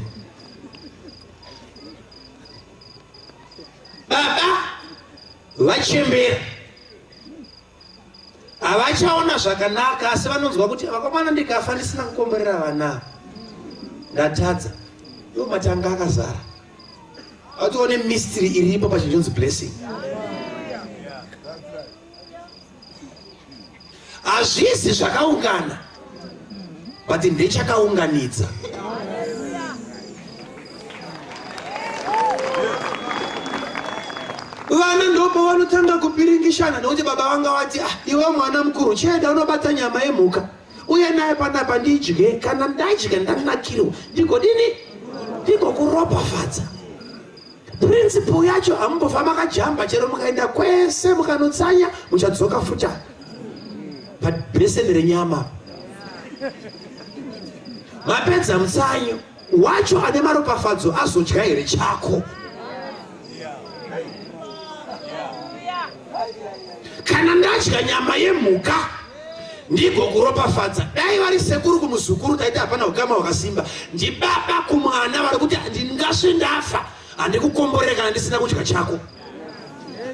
Baba vachembera. Havachaona zvakanaka asi vanonzwa kuti vakomana ndikafa ndisina kukomborera vana. Ndatadza. Iwo matanga akazara. Atione mystery iripo pachinjonzi blessing. Hazvisi zvakaungana, but ndechakaunganidza. Vana ndopo vanotanga kupiringishana nokuti baba vanga vati iwe mwana mukuru cheda unobata nyama yemhuka. Uye naye panapa ndidye kana ndadya ndanakirwa. Ndigodini? Ndikokuropafadza. Principle yacho hamumbobva makajamba chero mukaenda kwese mukanotsanya muchadzoka futa. Blessed renyama. Mapedza mutsanyo wacho ane maropafadzo azodya here chako. Kana ndadya nyama yemhuka ndigokuropafadza. Dai vari sekuru kumuzukuru taita hapana ukama hwakasimba. Ndibaba kumwana vari kuti ndingasve ndafa handikukomborera kana ndisina kudya chako.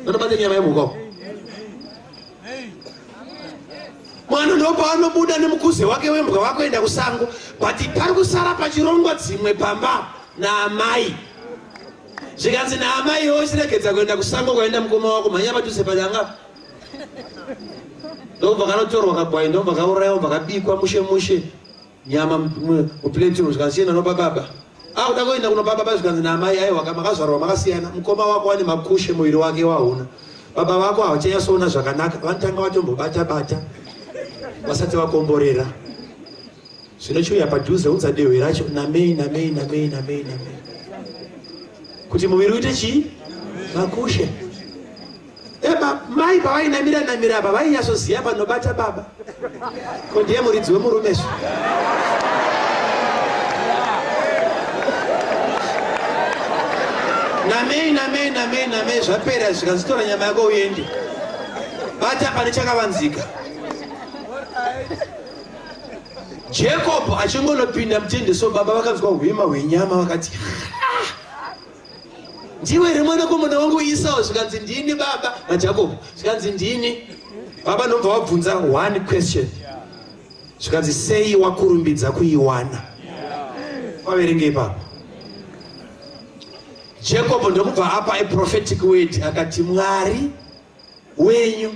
Ndanobata nyama yemhuka. Mwana ndopa anobuda nemukuze wake wembwa wako enda kusango, but pari kusara pachirongwa dzimwe pamba naamai. Zvikanzi naamai wo chiregedza kuenda kusango kwaenda mukoma wako mhanya padhuze padanga. ndobva kanotorwa kabwai ndobva kauraiwa bakabikwa mushe nyama muplate zvikasiena nopababa uda kuenda kuno baba zvikanzi namai aiwa makazvarwa makasiyana mukoma wako wane makushe muviri wake wahuna baba vako havachanyatsoona zvakanaka vanotanga vatombobata vasati vakomborera zvinochiuya padhuze unza dehwe racho namei kuti muviri uite chii makushe mai pavainamira apa vainyatsoziva panobata baba ko ndiye muridzi wemurumeso namei zvapera zvikanzitora nyama yako uende bata pane chakavanzika. Jacob achingonopinda mutende so baba vakanzwa hwema hwenyama vakati ndiwe here mwanakomana wangu Esau zvikanzi ndini baba naJacob zvikanzi ndini baba nobva wabvunza one question zvikanzi sei wakurumbidza kuiwana waverenge ipapo. Jacob ndokubva apa a prophetic word akati Mwari wenyu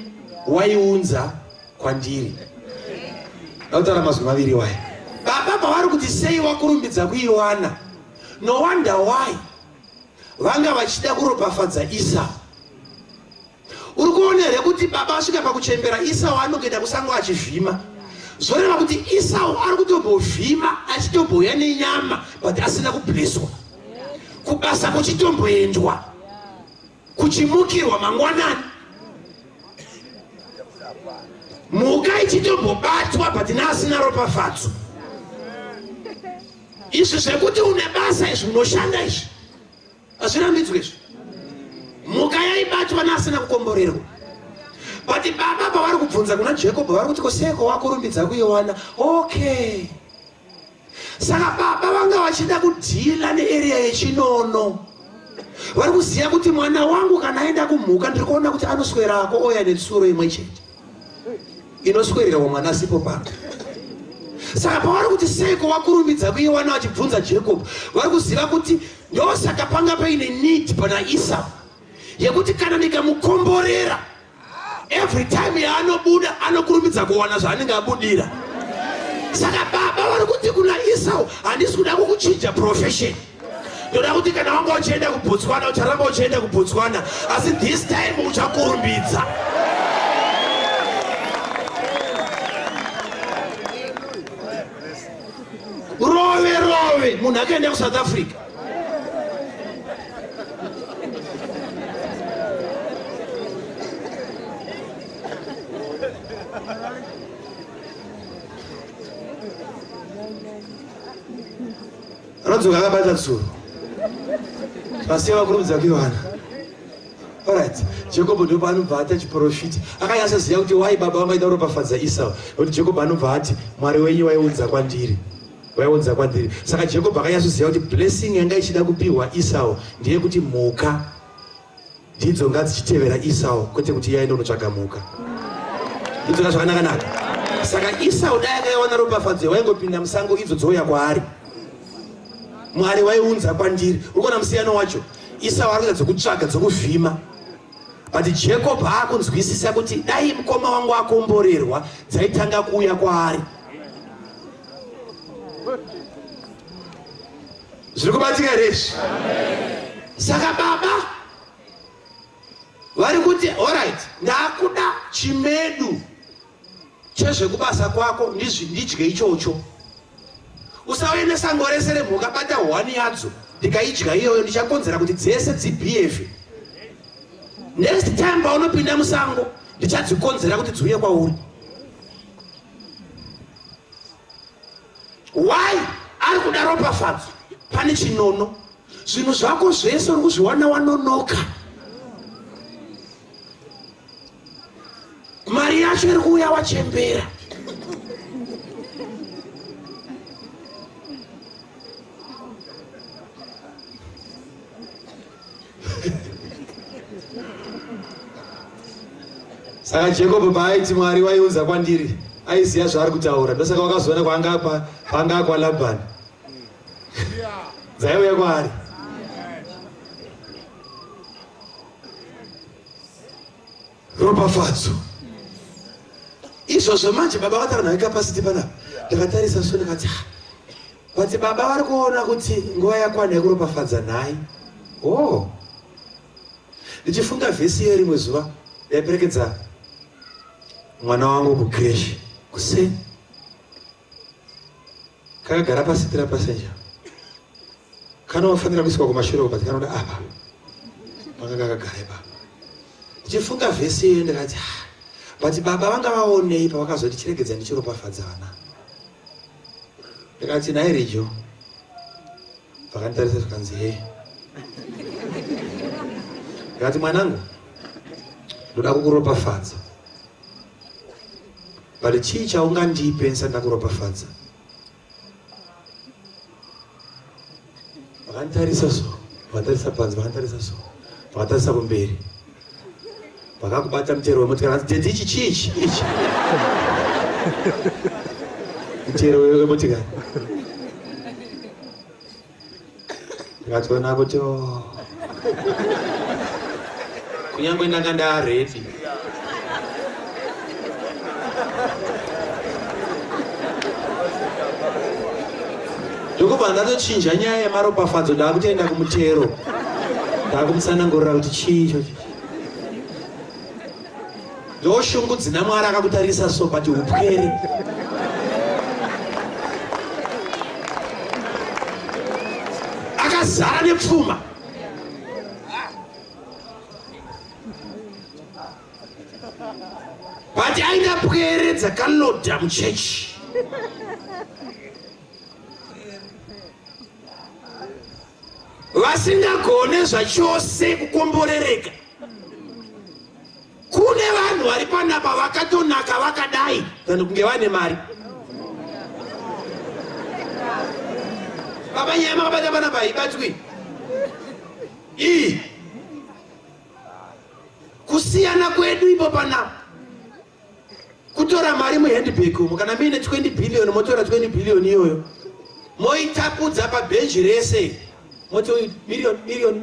waiunza kwandiri. Ndautara mazwi maviri waya baba pavari kuti sei wakurumbidza kuiwana. No wonder why vanga vachida kuropafadza Esau. Uri kuona here kuti baba asvika pakuchembera Esau anoenda kusango achivhima zvoreva kuti Esau ari kutombovhima achitobhuya nenyama but asina kubleswa. Kubasa kuchitomboendwa kuchimukirwa mangwanani muka ichitombobatwa but naasina ropafadzo. Izvi zvekuti une basa izvi unoshanda izvi hazvirambidzwe izvi. Muka yaibatwa naasina kukomborerwa but baba pavari kubvunza kuna Jacob vari kuti koseko wakurumbidza kuiwana. Okay, saka baba vanga vachida kudhila nearea yechinono. Vari kuziva kuti mwana wangu kana aenda kumhuka ndiri kuona kuti anoswerako oya netsuro imwe chete inoswerera mwana sipo pano. Saka pavari kuti seiko wakurumbidza kuiwana vachibvunza Jacob vari kuziva kuti ndosaka panga paine need pana Esau yekuti kana ndikamukomborera every time yaanobuda anokurumbidza kuwana zvaanenge abudira. Saka baba vari kuti kuna Esau handisi kuda kukuchinja profession. Ndoda kuti kana wanga uchienda kuBotswana ucharamba uchienda kuBotswana asi this time uchakurumbidza. Rove munhu akaenda kuSouth Africa anodzoka akabata tsuro pasiya vakurumbidza kuiwana. Alright, Jacob ndopa anobva ati achiprofita akanyatsoziva kuti wai baba vamaida kuropafadza Esau nokuti Jacob anobva ati Mwari wenyu waiudza kwandiri. Saka Jacob akanyatsoziva kuti blessing yanga ichida kupiwa Esau ndiye kuti mhuka ndidzo ngadzichitevera Esau kwete kuti iye aende kunotsvaga mhuka. Ndidzo zvakanaka. Saka Esau dai akaiwana ropafadzo waingopinda musango idzo dzouya kwaari. Mwari waiunza kwandiri. Urikuona musiyano wacho. Esau ari kuita dzokutsvaga dzokuvhima but Jacob haakunzwisisa kuti dai mukoma wangu akomborerwa dzaitanga kuuya kwaari. Zviri kubatika here izvi? Saka baba vari kuti alright, ndakuda chimedu chezvekubasa kwako ndidye ichocho. Usauye sango rese remhuka bata hwani yadzo ndikaidya iyoyo ndichakonzera kuti dzese dzibhiefe. Next time paunopinda musango ndichadzikonzera kuti dziuye kwauri. Why? Ari kuda ropafadzo pane chinono. Zvinhu zvako zvese uri kuzviwana wanonoka. Mari yacho iri kuuya wachembera. Saka Jacob paaiti Mwari waiudza kwandiri aiziva zvaari kutaura. Ndosaka wakazoona kwanga kwaLabhani dzaiuya kwaari. Ropafadzo izvozvo manje baba vatara nayo capacity panapa. Ndakatarisa so ndikati but baba vari kuona kuti nguva yakwana yekuropafadza nhai. Oh, ndichifunga vhesi iyo rimwe zuva ndaiperekedza mwana wangu kucreche kuseni, kakagara pasitira pasenja, kanofanira kuiswa kumashure but kanoda apa panga kakagara ipapo. Ndichifunga vhesi iyo ndikati but baba vanga vaonei pavakazoti chiregedza ndichiropafadza vana. Ndikati nai rijo, vakanditarisa zvikanzi he. Ndikati mwanangu, ndoda kukuropafadza. But chii chaungandipensa ndakuropafadza? Vakanditarisa so, vakanditarisa panze, vakanditarisa so, vakatarisa kumberi. Vakakubata mutero wemotikari, dedi ichi chii ichi? Mutero wemotikari. Ndikatoona kuti kunyangwe ndanga ndaredi. Ndokubva ndatochinja nyaya yemaropafadzo, ndakutoenda kumutero, ndakumusanaangorira kuti chii ichochi. Ndoshungu dzina Mwari akakutarisa so pati upwere. Akazara nepfuma. Pati aina pwere dzakalodha muchechi. Vasingagone zvachose kukomborereka. Kune vanhu vari panapa vakatonaka vakadai kana kunge vane mari. Baba nyama baba panapa ibatwi. Kusiyana kwedu ipo panapa. Kutora mari muhandbag umo kana mine 20 billion motora 20 billion iyoyo. Moitapudza pabenji rese. Moto billion.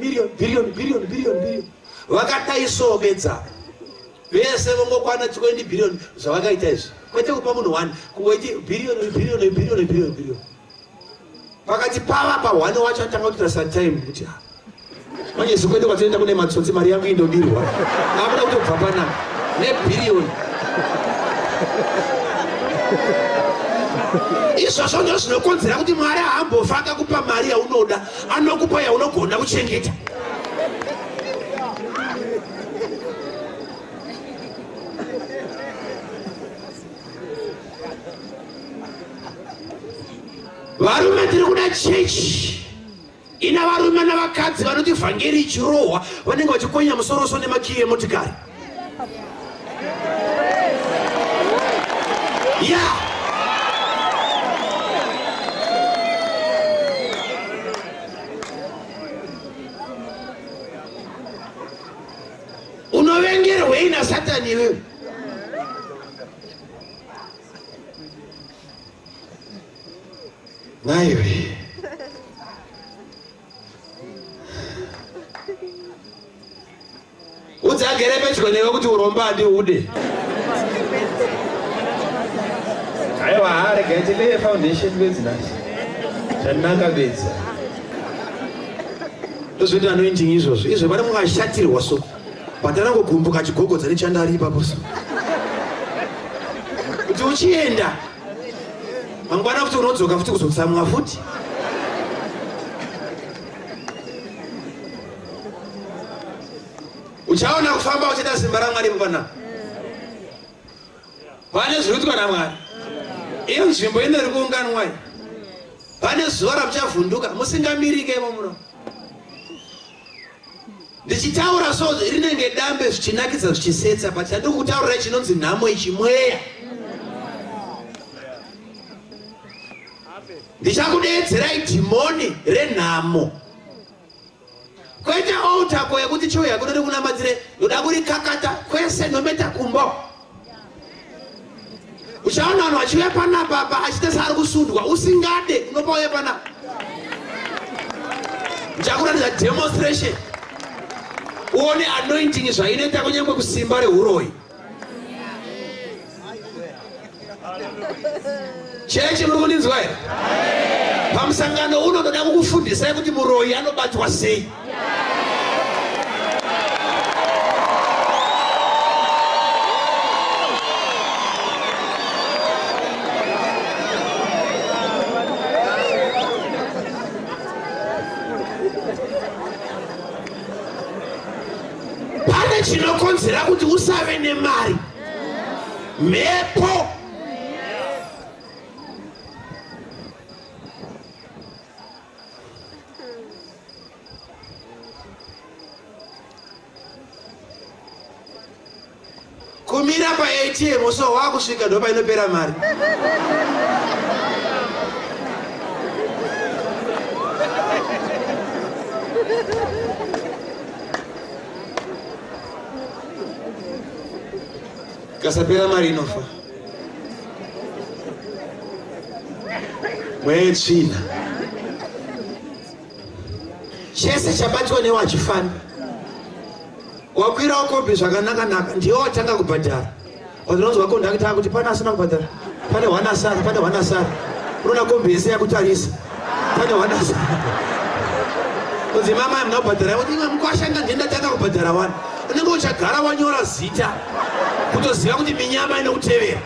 Vakataisobedza. Vese vongokwana 20 billion zvavakaita izvi. Kwete kupa munhu 1 kuweti billion. Pakati pava pa 1 wacho atanga kuita sometime kuti manje zikwete kwatoenda kune matsotsi mari yangu indodirwa. Akuda kutobva pana nebillion. Izvozvo ndizvo zvinokonzera kuti Mwari haambofa akakupa mari yaunoda, anokupa yaunogona kuchengeta. Varume tiri kuda chechi ina varume navakadzi vanoti vhangeri ichirohwa vanenge vachikonya musoroso nemakiyi emotikari. Unovengerwei naSatani iwewe? Naiwe udzagere pedyo newe kuti uromba andiude. Aiwa harega itileye foundation bedzinasi zvanaka bedza ndozvoti anoinjingi izvozvo izvo vane mukashatirwa so patanangogumbuka chigogodza nechandari ipapo so kuti uchienda mangwana kuti unodzoka futi kuzotsamwa futi. Uchaona kufamba uchida simba raMwari pana. Pane zvirikuitwa naMwari. Iyo nzvimbo ino iri kuunganwa. Pane zuva ramuchavhunduka musingamirike muno. Ndichitaura so rinenge dambe zvichinakidza zvichisetsa but ndiri kutaurira chinonzi nhamo ichimweya. Ndichakudedzerai dhimoni renhamo. Kwete outako yekuti chiuya kunoti kunamatsire ndoda kurikakata kwese nometa kumbo. Uchaona vanhu vachiuya panapa achiita seari kusundwa usingade unopauya panapa. Ndichakuratidza demonstration. Uone anointing zvainoita kunyangwe kusimba rehuroi. chechi muri kundinzwa here pamusangano uno ndoda kukufundisai kuti muroyi anobatwa sei. Pane chinokonzera kuti usave nemari, mhepo. Kumira pa ATM so wakusvika ndo painopera mari. Kasapera mari inofa. Mwetsvina. Chese chabatwa newachifana. Wakwira ukombe zvakanaka ndiwo watanga kubhadhara. Watinonzwa kondakita kuti pana asina kubhadhara. Pane wanasara. Unoda kombe yese yakutarisa. Pane wanasara. Kunzi mama amuna kubhadhara. Kuti mukwashanga ndenda tanga kubhadhara wani. Unenge uchagara wanyora zita. Kutoziva kuti minyama inokutevera.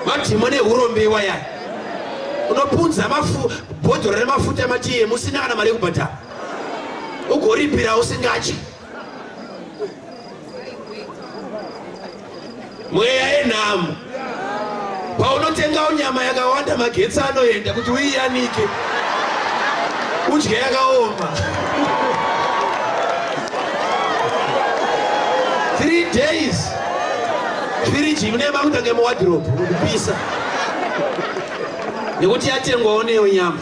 Madhimoni ehurombe wayai. Unopunza bhodhoro remafuta ematiye musina kana mari yekubhadhara. Ugoripira usingachi. Mweya yenhamo. Paunotengawo nyama yakawanda magetsi anoenda kuti uiyanike. Udye yakaoma. 3 days. Firiji inema kutange mu wardrobe kupisa. Nekuti yatengwawo neyo nyama.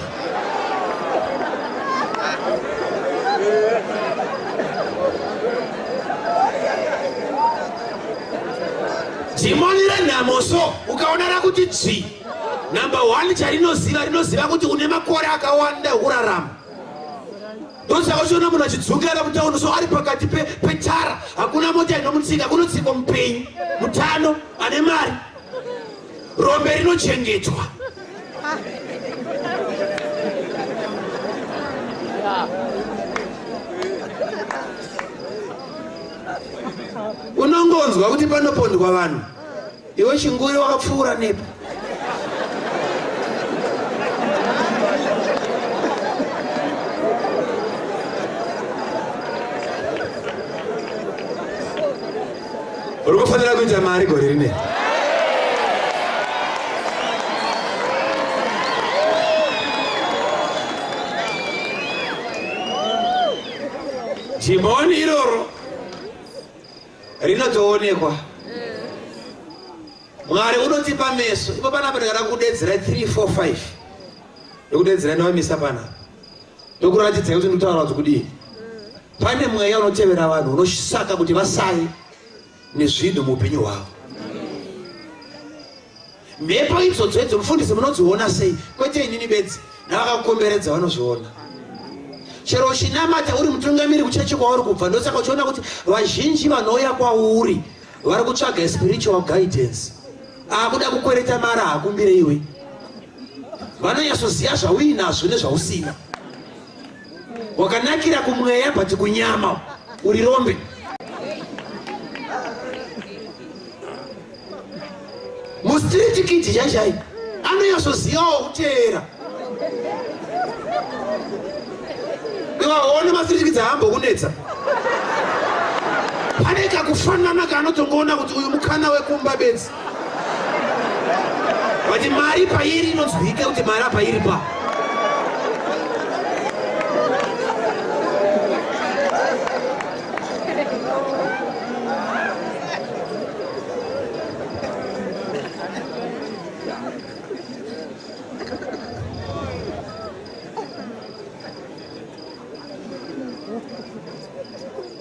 Dhimoni renhamo so ukaona kuti dzvi. Number 1 charinoziva kuti une makore akawanda kurarama. Ndosaka uchiona munhu achidzokera mutauno so ari pakati petara, hakuna mota inomutsika, kunotsikwa mupenyu mutano ane mari. Rombe rinochengetwa. Unongonzwa kuti panopondwa vanhu. Iwe chinguri wakapfuura nepo. Urikufanira kuita mari gore rine. Dhimoni iroro rinotoonekwa. Mwari unotipa meso. Ipo panapa ndakakudedzera 3, 4, 5. Ndokudedzera ndavamisa panapa. Ndokuratidza kuti ndinotaura kuti kudii. Pane mweya unotevera vanhu unosaka kuti vasaye nezvinhu muupenyu hwavo. Mhepo idzodzo idzo mufundisi munodziona sei? Kwete inini bedzi navakakukomberedza vanozviona. Chero uchinamata uri mutungamiri kuchechi kwauri kubva, ndosaka uchiona kuti vazhinji vanouya kwauri vari kutsvaga spiritual guidance. Akuda kukwereta mara akumbire iwe. Vanonyatsoziva zvauinazvo nezvausina. Wakanakira kumweya but kunyama uri rombe. Mustriti kiti chachai anonyatsozivawo kuteera. Iwaone mastriti kiti hambo kunetsa. Pane kakufanana kanotongoona kuti uyu mukana wekumba bedzi. But mari pairi inonzwika kuti mari pairi pa.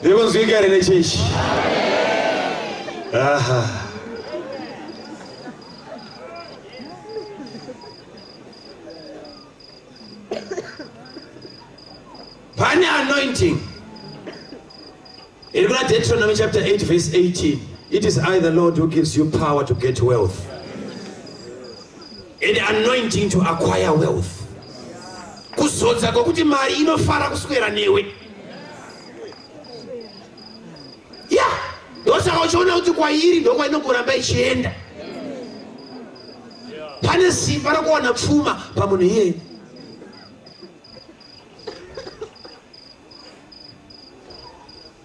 Devons ligar in the church. Aha. Pane anointing. In Deuteronomy chapter 8 verse 18. It is I, the Lord, who gives you power to get wealth and anointing to acquire wealth. Kuzodza kokuti mari inofara kuswera newe. Yeah, ndosaka uchiona kuti kwairi ndokwa inokuramba ichienda. Pane simba rakuwana pfuma pamunhu iyeye.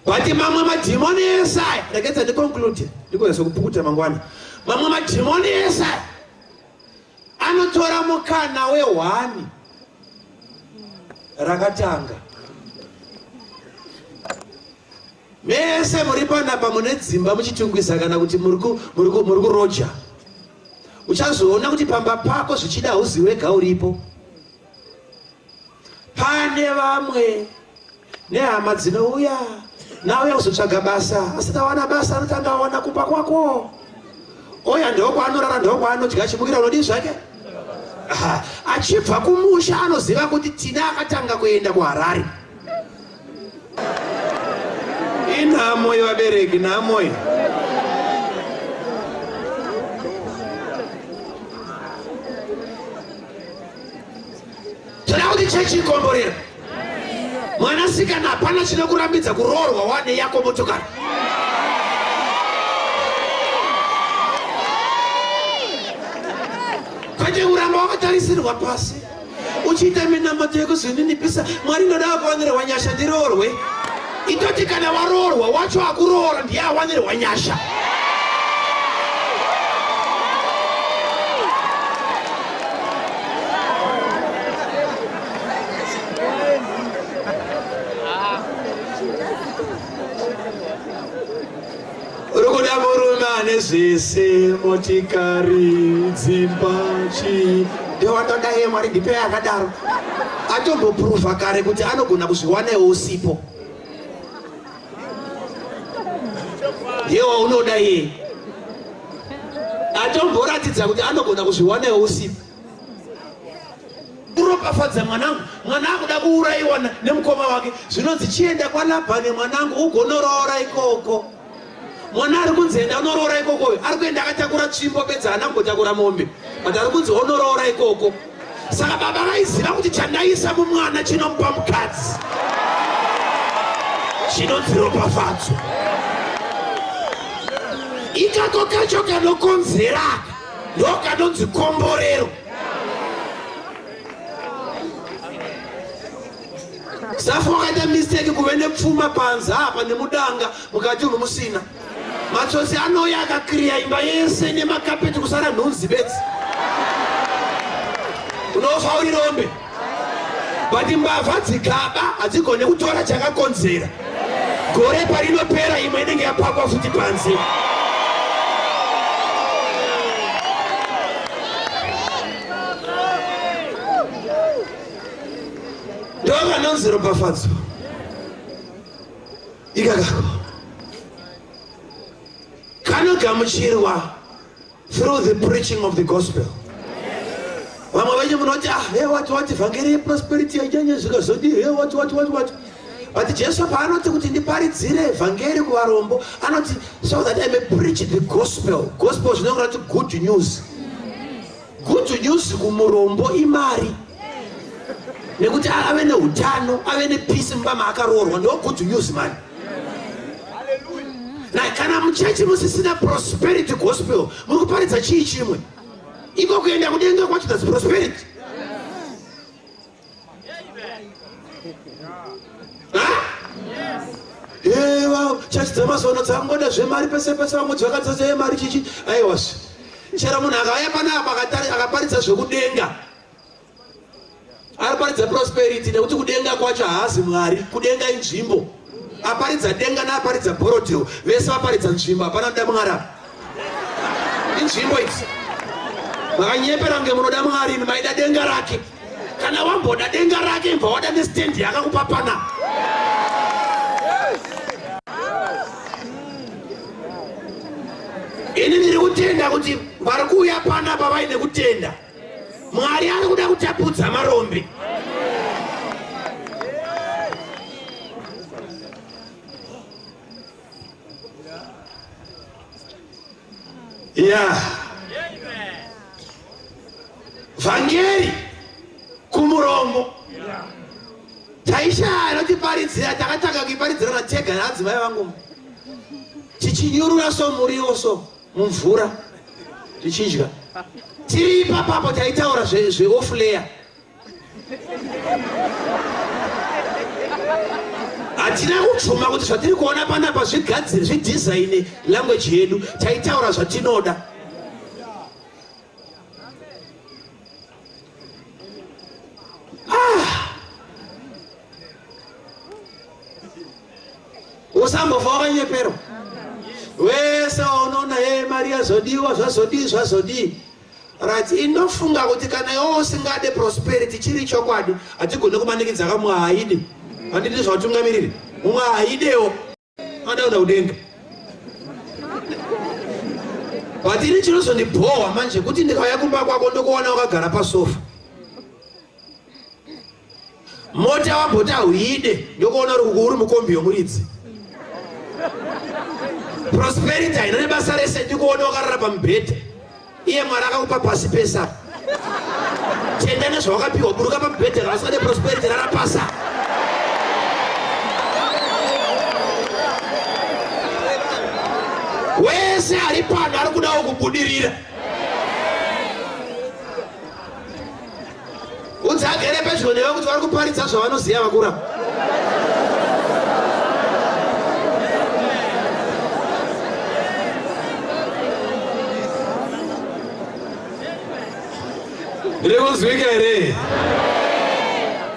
Bati mamwe madhimoni ese aya, ndakedza ndiconclude, ndikoyesa kupukuta mangwana. Mamwe madhimoni ese aya anotora mukana we1 rakatanga. Mese muri panapa mune dzimba muchitungwisa kana kuti muri kuroja. Uchazoona kuti pamba pako zvichida hauzi wega uripo. Pane vamwe nehama dzinouya nawe uzotsvaga basa, asati awana basa anotanga awana kupa kwako. Oya ndokwanorara, ndokwanodya, chimukira unodii zvake. Achibva kumusha anoziva kuti tina akatanga kuenda kuHarare. Inhamo yevabereki, nhamo iyi. Toda kuti chechi ikomborera. Mwanasikana hapana chinokurambidza kuroorwa wane yako motokari. Kwete uramba wakatarisirwa pasi. Uchiita minamato yekuzvininipisa, Mwari ndoda wakawanirwa nyasha ndiroorwe. Itoti kana waroorwa wacho akuroora ndiye awanirwa nyasha. Urukuda murume ane zvese, motikari, dzimba, chii. Ndiyo watoda iye Mwari ndipe akadaro. Atombopruvha kare kuti anogona kuzviwanawo usipo. Ndiyo unoda iye. Atomboratidza kuti anogona kuzviwanawo usipo. Uropafadza mwanangu, mwana akuda kuuraiwa nemukoma wake. Zvinonzi chienda kwaLabhani mwanangu ugonoroora ikoko. Mwana ari kunzi enda unoroora ikoko, ari kuenda akatakura tsvimbo pedza haana kungotakura mombe. But ari kunzi unoroora ikoko. Saka baba vaiziva kuti chandaisa mumwana chinomupa mukadzi. Chinonzi ropafadzo. Ikako kacho kanokonzera ndokanonzi komborero. Safu wakaita mistake kuve nepfuma panza apa nemudanga mukati unomusina. Matsotsi anouya akakiriya imba yese nemakapeti kusara nhunzi bedzi. Unofa uri rombe. But mbavha dzigaba hadzigone kutora chakakonzera. Gore parinopera imwe inenge yapakwa futi panze. Ndoga nonzi ropafadzo. Ikakako kanogamuchirwa through the preaching of the gospel. Vamwe venyu munoti what vhangeri prosperity haijanye zvikazodi what. But Jesu paanoti kuti ndiparidzire vhangeri kuvarombo anoti so that I may preach the gospel. Gospel zvinongora kuti good news. Good news kumurombo imari. Nekuti ave neutano, ave nepeace mubama akaroorwa, ndo good news man. Na kana muchechi musisina prosperity gospel, muri kuparidza chii chimwe. Iko kuenda kudenga kwacho that's prosperity. Ewa, chachi dzamazono dzangoda zvemari pese vamwe dzakadzadza yemari chichi. Aiwasi. Chero munhu akauya panapa akaparidza zvekudenga. Ariparidza prosperity nekuti kudenga kwacho haazi Mwari, kudenga inzvimbo. Aparidza denga naaparidza borodhero, vese vaparidza nzvimbo, hapana kuda Mwari. Inzvimbo idzi. Makanyepera kunge munoda Mwari maida denga rake. Kana wamboda denga rake mbva wada nestand yakakupa pana. Ini ndiri kutenda kuti vari kuuya panapa vaine kutenda. Mwari ari kuda kutapudza marombe. Yeah. Vangeri kumurongo. Taisha anotiparidzira takataka kiparidzira natega nadzimai vangu. Tichinyurura so muriwo so mumvura. Tichidya. Tiri ipapo taitaura zve off layer. Atina kuchuma kuti zvatiri kuona panapa zvigadziri zvidesign language yedu taitaura zvatinoda. Usambofa wakanyepero. Wese unoona Maria zodiwa zvazodi. Right, inofunga kuti kana iwe usingade prosperity chiri chokwadi atigone kumanikidza kamwe haidi. Handiti zvatungamiriri. Mumwe haidewo. Anoda udenga. But ini chinozondibhowa manje kuti ndikauya kumba kwako ndokuona wakagara pasofa. Mota wambota uide ndokuona uri mukombi yomuridzi. Prosperity haina nebasa rese ndikuona wakarara pamubhedha. Iye Mwari akakupa pasi pesa. Tenda nezvawakapiwa buruka pamubhedha rasingade prosperity rarapasa. Wese ari pano ari kudawo kubudirira. Udzagere pedyo newe kuti vari kuparidza zvavanoziva vakura. Ndikuzwika here.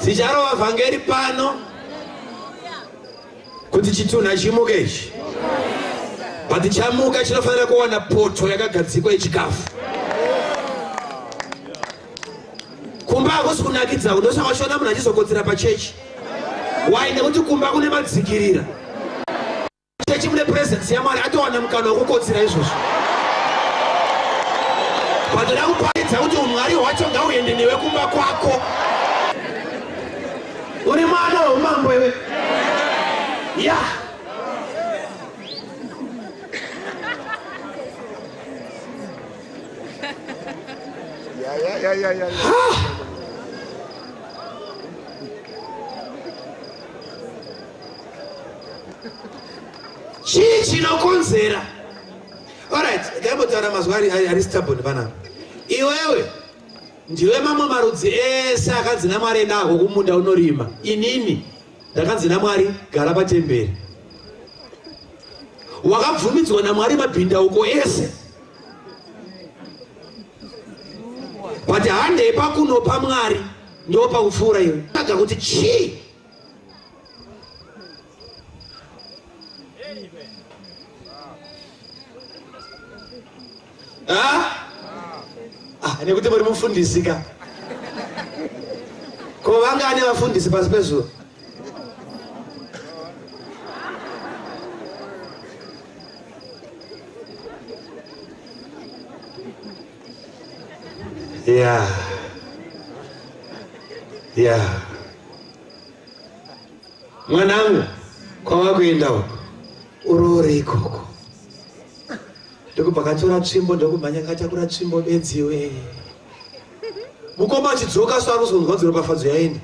Ticharova vhangeri pano kuti chitunha chimuke ichi. But chamuka chinofanira kuwana poto yakagadzikwa yechikafu. Kumba hakusi kunakidza ndosaka Shona munhu achizokodzera pachechi. Why? Nekuti kumba kune madzikirira. Chechi mune presence yaMwari atowana mukana wekukodzera izvozvo. Padoda kuparidza kuti umwari hwacho ngauende newe kumba kwako. Uri mwana womambo iwe. Yeah. Yeah. Chii chinokonzera. Alright, gaibotara mazwari ari stubborn pana. Iwewe ndiwe mamwe marudzi ese akanzi naMwari nako kumunda unorima. Inini ndakanzi naMwari gara patemberi. Wakabvumidzwa naMwari mabhinda uko ese. But hande pakunopa Mwari ndo pakufura iwe. Saka kuti chii? Nekuti muri mufundisi ka. Ko vanga ane vafundisi pasi pezuva. Yeah. Mwanangu, kwawakuenda uko. Urore ikoko. Ndokubhakatora tsvimbo ndokumhanya katakura tsvimbo bedziwe. Mukoma achidzoka so arikuzonzwa kuti ropafadzo yaenda.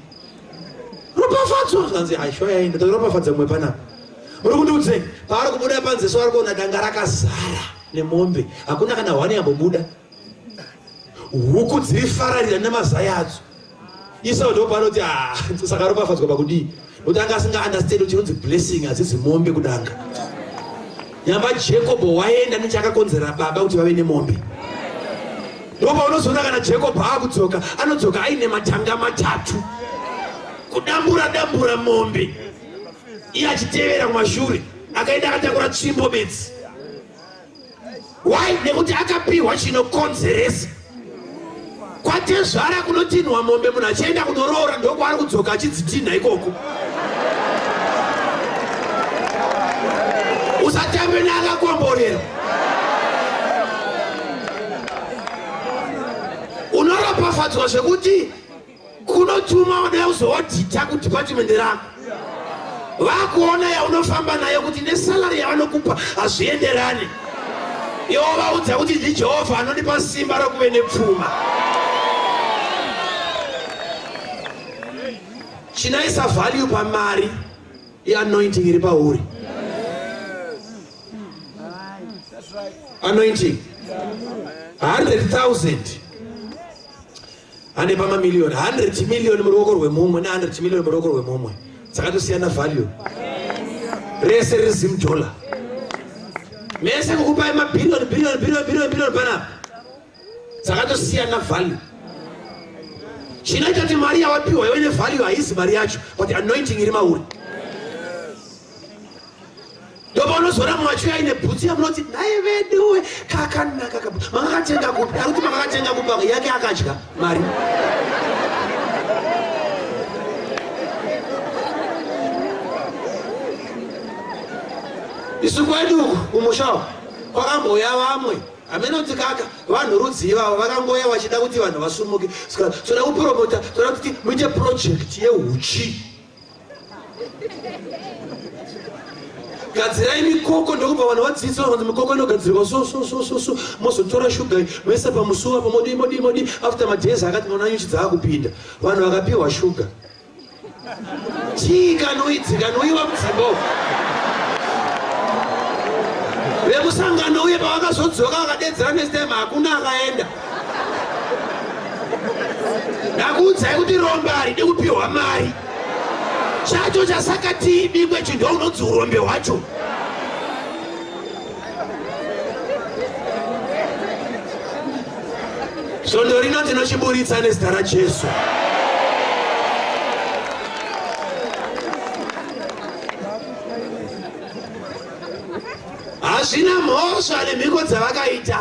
Ropafadzo zvanzi hasho yaenda, kuti ropafadza mumwe panapa. Muri kundiudzei, paari kubuda panze so arikuona danga rakazara nemombe. Hakuna kana hwani yambobuda. Huku dzirifararira nemazai adzo. Iso ndo panoti saka ropafadzwa pakudii. Kuti anga asinga understand kuti chinonzi blessing hadzisi mombe kudanga. Nyamba Jacob waenda nechakakonzera baba kuti vave nemombe. Ndopa unozoona kana Jacob akudzoka, anodzoka aine matanga matatu. Kudambura mombe. Iye achitevera kumashure, akaenda akatakura tsvimbo bedzi. Why? Nekuti akapiwa chinokonzeresa. Kwatezvara kunotinhwa mombe munhu achienda kunoroora ndokwaari kudzoka achidzitinha ikoko. Usatambe neakakomborera. Unoropafadzwa zvekuti kunotuma wada uzowadhita kudepartment rako. Vakuona yaunofamba nayo kuti nesalari yavanokupa hazvienderani. Yehova udza kuti ndi Jehovha anondipa simba rokuve nepfuma. Chinaisa value pamari anointing iri pauri. Anointing 100,000 ane pama million 100 million muruoko rwemumwe na 100 million muruoko rwemumwe dzakatosiyana value rese riri $1 mese kukupa billion panapa dzakatosiyana value. Chinoita kuti mari yawapiwa iwe nevalue haisi mari yacho but anointing iri mauri. Ndoba unozora mwachuya ine bhutsi yamunoti naye veduwe kakanaka makakatenga kupi ari kuti makakatenga kupi yake akadya mari. Isu kwedu kumusha kwakamboya vamwe amenoti kaka vanhu rudzi ivavo vakangoya vachida kuti vanhu vasumuke toda kupromota toda kuti muite project yehuchi. Gadzirai mikoko ndokupa vanhu vadzidza kuti mikoko inogadzirwa so mozotora shuga moisa pamusuwa pamodi after madhezi akati mona nyuchi dzaakupinda vanhu vakapiwa shuga tikanoiwa mudzimbo vemusangano uye pavakazodzoka vakadedzera next hakuna akaenda. Ndakuudzai kuti rombe haridi kupiwa mari chacho chasaka tiibikwe chinhu unodzi urombe hwacho. Svondo rino tinochiburitsa nezita raJesu. Hazvina mhosva nemhiko dzavakaita.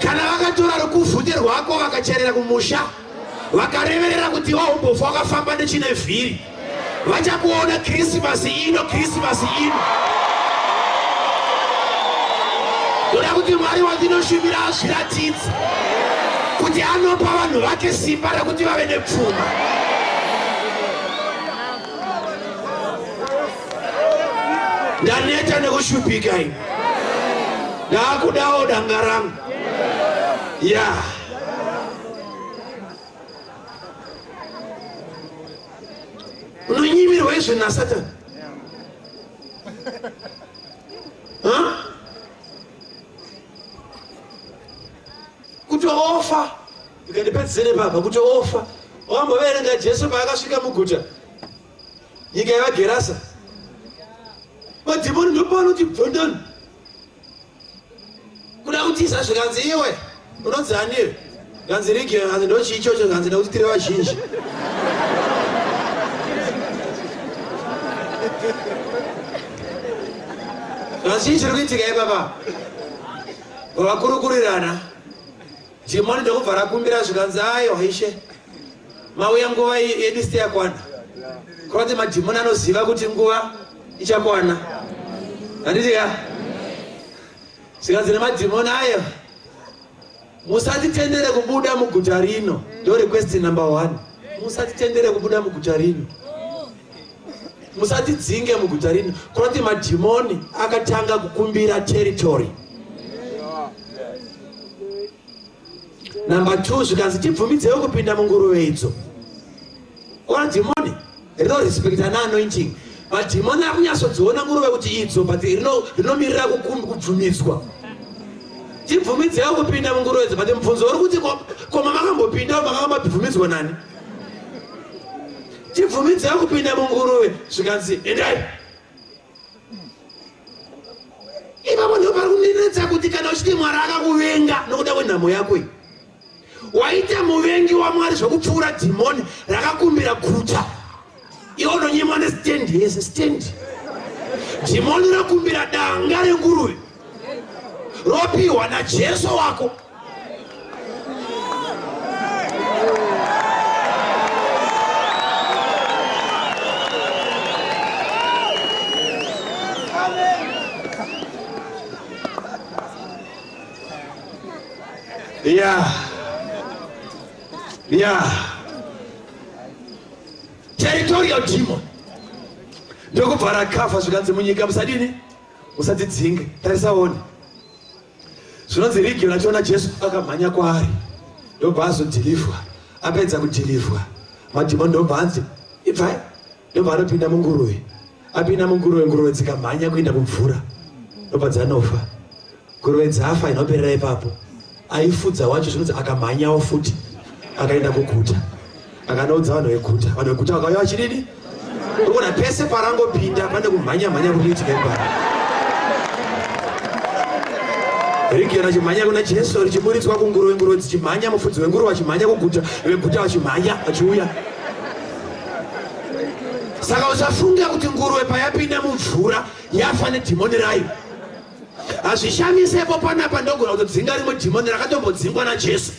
Kana vakatora rukuvhute rwako vakacherera kumusha vakareverera kuti waumbofa wakafamba nechine vhiri vachakuona Krismasi ino. Ndoda kuti Mwari wandinoshumira azviratidze kuti anopa vanhu vake simba rekuti vave nepfuma. Ndaneta nekushupika ini. Ndakudawo danga rangu. Unonyimirwa izvo naSatani. Kuti ofa ikandipedzere baba kuti ofa wamboverenga Jesu paakasvika muguta nyika yavaGerasa madhimoni ndopaanoti bvondani kuda kuti izazvo kanzi iwe unonzi aniwe kanzi rigi kanzi ndochiichocho kanzi ndakuti tiri vazhinji kanzi chiri kuitika ipapa vavakurukurirana dhimoni ndokubva rakumbira zvikanzi ayo haishe mauya nguva yediste yakwana kurati madhimoni anoziva kuti nguva ichakwana handitika zvikanzi nemadhimoni ayo musatitendere kubuda muguta rino ndo request number 1 musatitendere kubuda muguta rino musatidzinge muguta rino kurati madhimoni akatanga kukumbira territory. Number 2 zvikanzi tibvumidzewo kupinda munguruve idzo. Ora dhimoni rino respecta anointing. Madhimoni akunyatsodziona nguruve kuti idzo but rinomirira kubvumidzwa. Tibvumidzewo kupinda munguruve idzo but mubvunzo uri kuti koma makambopinda makambobvumidzwa nani? Tibvumidzewo kupinda munguruve zvikanzi endai. Ipapo ndipo pari kunenetsa kuti kana uchiti Mwari akakuvenga nokuda kwenhamo yako iyi waita muvengi waMwari zvokupfuura dhimoni rakakumbira guta iwo unonyimwa nesitendi yese stendi. Dhimoni rakumbira danga renguruve ropiwa naJesu wako. Territorial demon ndokubva rakafa zvikanzi munyika musadini musatidzinge. Tarisaone Zvinonzi Ricky unachiona Jesu akamhanya kwaari. Ndobva azodhilivhwa. Apedza kudhilivhwa. Madhimoni ndobva anzi, ibvai. Ndobva anopinda munguruve. Apinda munguruve, nguruve dzikamhanya kuenda kumvura. Ndobva dzanofa. Nguruve dzafa inoperera ipapo. Aifudza wacho zvinonzi akamhanyawo futi. Akaenda kuguta. Akanoudza vanhu veguta. Vanhu veguta vakauya vachidini? Urikuona pese parangopinda pane kumhanya kunoitika ipapo. Ricky anachimhanya kuna Jesu richimuridzwa kunguruve, nguruve dzichimhanya, mufudzi wenguruve achimhanya kuguta, veguta vachimhanya vachiuya. Saka usafunga kuti nguruve payapinda mumvura yafa nedhimoni rayo. Hazvishamisepo panapa ndogona kutodzinga rimwe dhimoni rakatombodzingwa naJesu.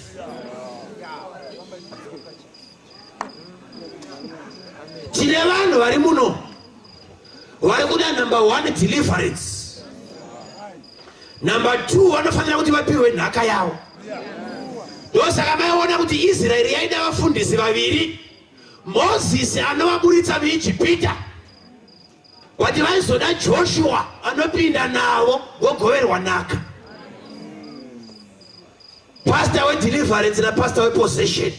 Tine vanhu vari muno vari kuda number 1 deliverance. Number 2 vanofanira kuti vapiwe nhaka yavo. Ndosaka maiona kuti Israeri yaida vafundisi vaviri. Moses anovaburitsa muIjipita. Kuti vaizoda Joshua anopinda navo vogoverwa nhaka. Pastor wedeliverance na pastor wepossession.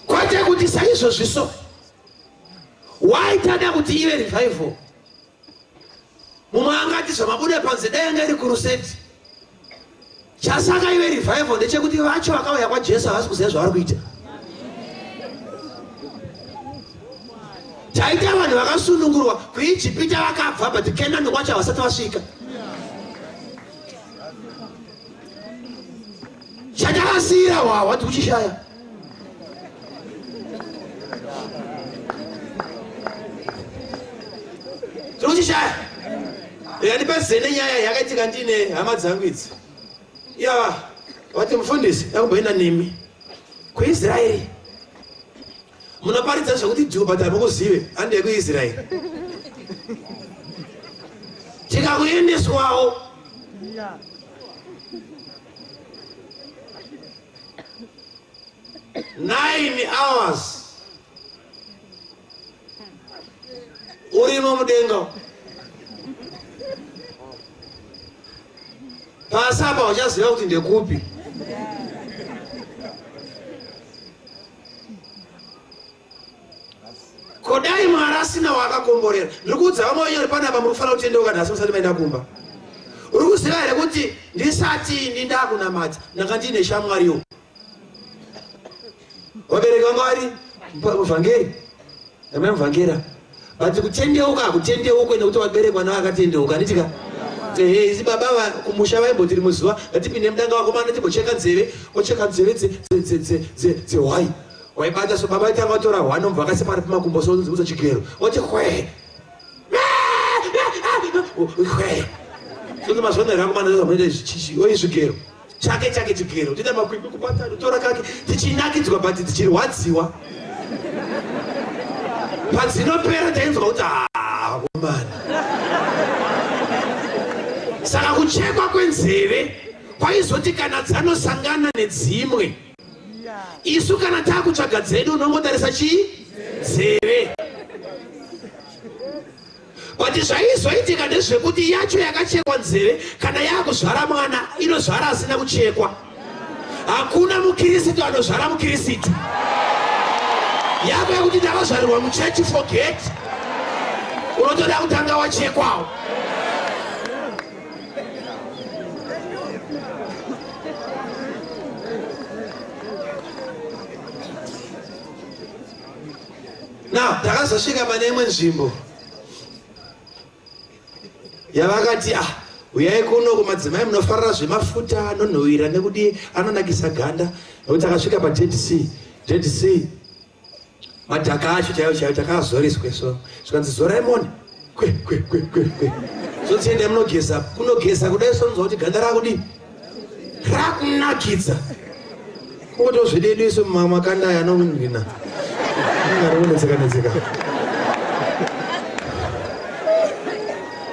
Kwete kuti saizvozviso waitada kuti ive revival. Mumwe angati zvamabuda panze dai anga iri crusade. Chasaka ive revival ndechekuti vacho vakauya kwaJesu havasi kuziva zvavari kuita. Taita vanhu vakasunungurwa kuIjipita vakabva, but Canaan kwacho havasati vasvika. Chatakasiyira hwahwa tikuchishaya. Tikuchishaya. Ndipezene nyaya yakaitika ndine hama dzangu idzi. Iya, vati mufundisi yakumboenda nemi kuIsraeri. Munoparidza zvokuti Jew but hamukuzive handi yekuIsraeri. Tikakuendeswawo nine hours urimo mudenga. Pasapa uchaziva kuti ndekupi. Kodai Mwari asina wakakomborera. Ndikuudza vamwe venyu vari panapa munofanira kutendeuka nhasi musati maenda kumba. Uri kuziva here kuti ndisati ndinda kunamata ndanga ndine shamwariwo. Vabereki vanga vari muvhangeri. Amai muvhangera. But kutendeuka hakutendeuke nekuti waberekwa navakatendeuka. Nditika isi baba kumusha vaimbotiri muzuva ngatipinde mudanga wako mana timbocheka nzeve, wocheka nzeve dzehwai. Waibata so baba itanga watora hwano mubva akasi pari pamakumbo soudza chigero. Woti hwe. Hwe. Sozi mazvona rakomana zvamunoita chichi oi zvigero. Chake chigero. Tida makwikwi kubata tora kake tichinakidzwa but tichirwadziwa. Padzinopera tainzwa kuti komana. Saka kuchekwa kwenzeve kwaizoti kana dzanosangana nedzimwe. Isu kana takutsvaga dzedu unongotarisa chii? Nzeve. But zvaizoitika ndezvekuti yacho yakachekwa nzeve kana yakuzvara mwana inozvara asina kuchekwa. Hakuna mukirisitu anozvara mukirisitu. Yako yakuti ndakazvarirwa muchechi forget. Unotoda kutanga wachekwawo. Now, takazosvika pane imwe nzvimbo yavakati uyai kuno kumadzimai munofarira zvemafuta anonhuhwira nekuti anonakisa ganda. Nekuti takasvika paDead Sea madhaka acho chaiwo takazoreswe so zvikanzi zorai moni kwe zotsiendai munogeza kunogeza kudai sonzwa kuti ganda rakudini rakunakidza kungotozvidedu iso mumakanda aya anonhwina netseka.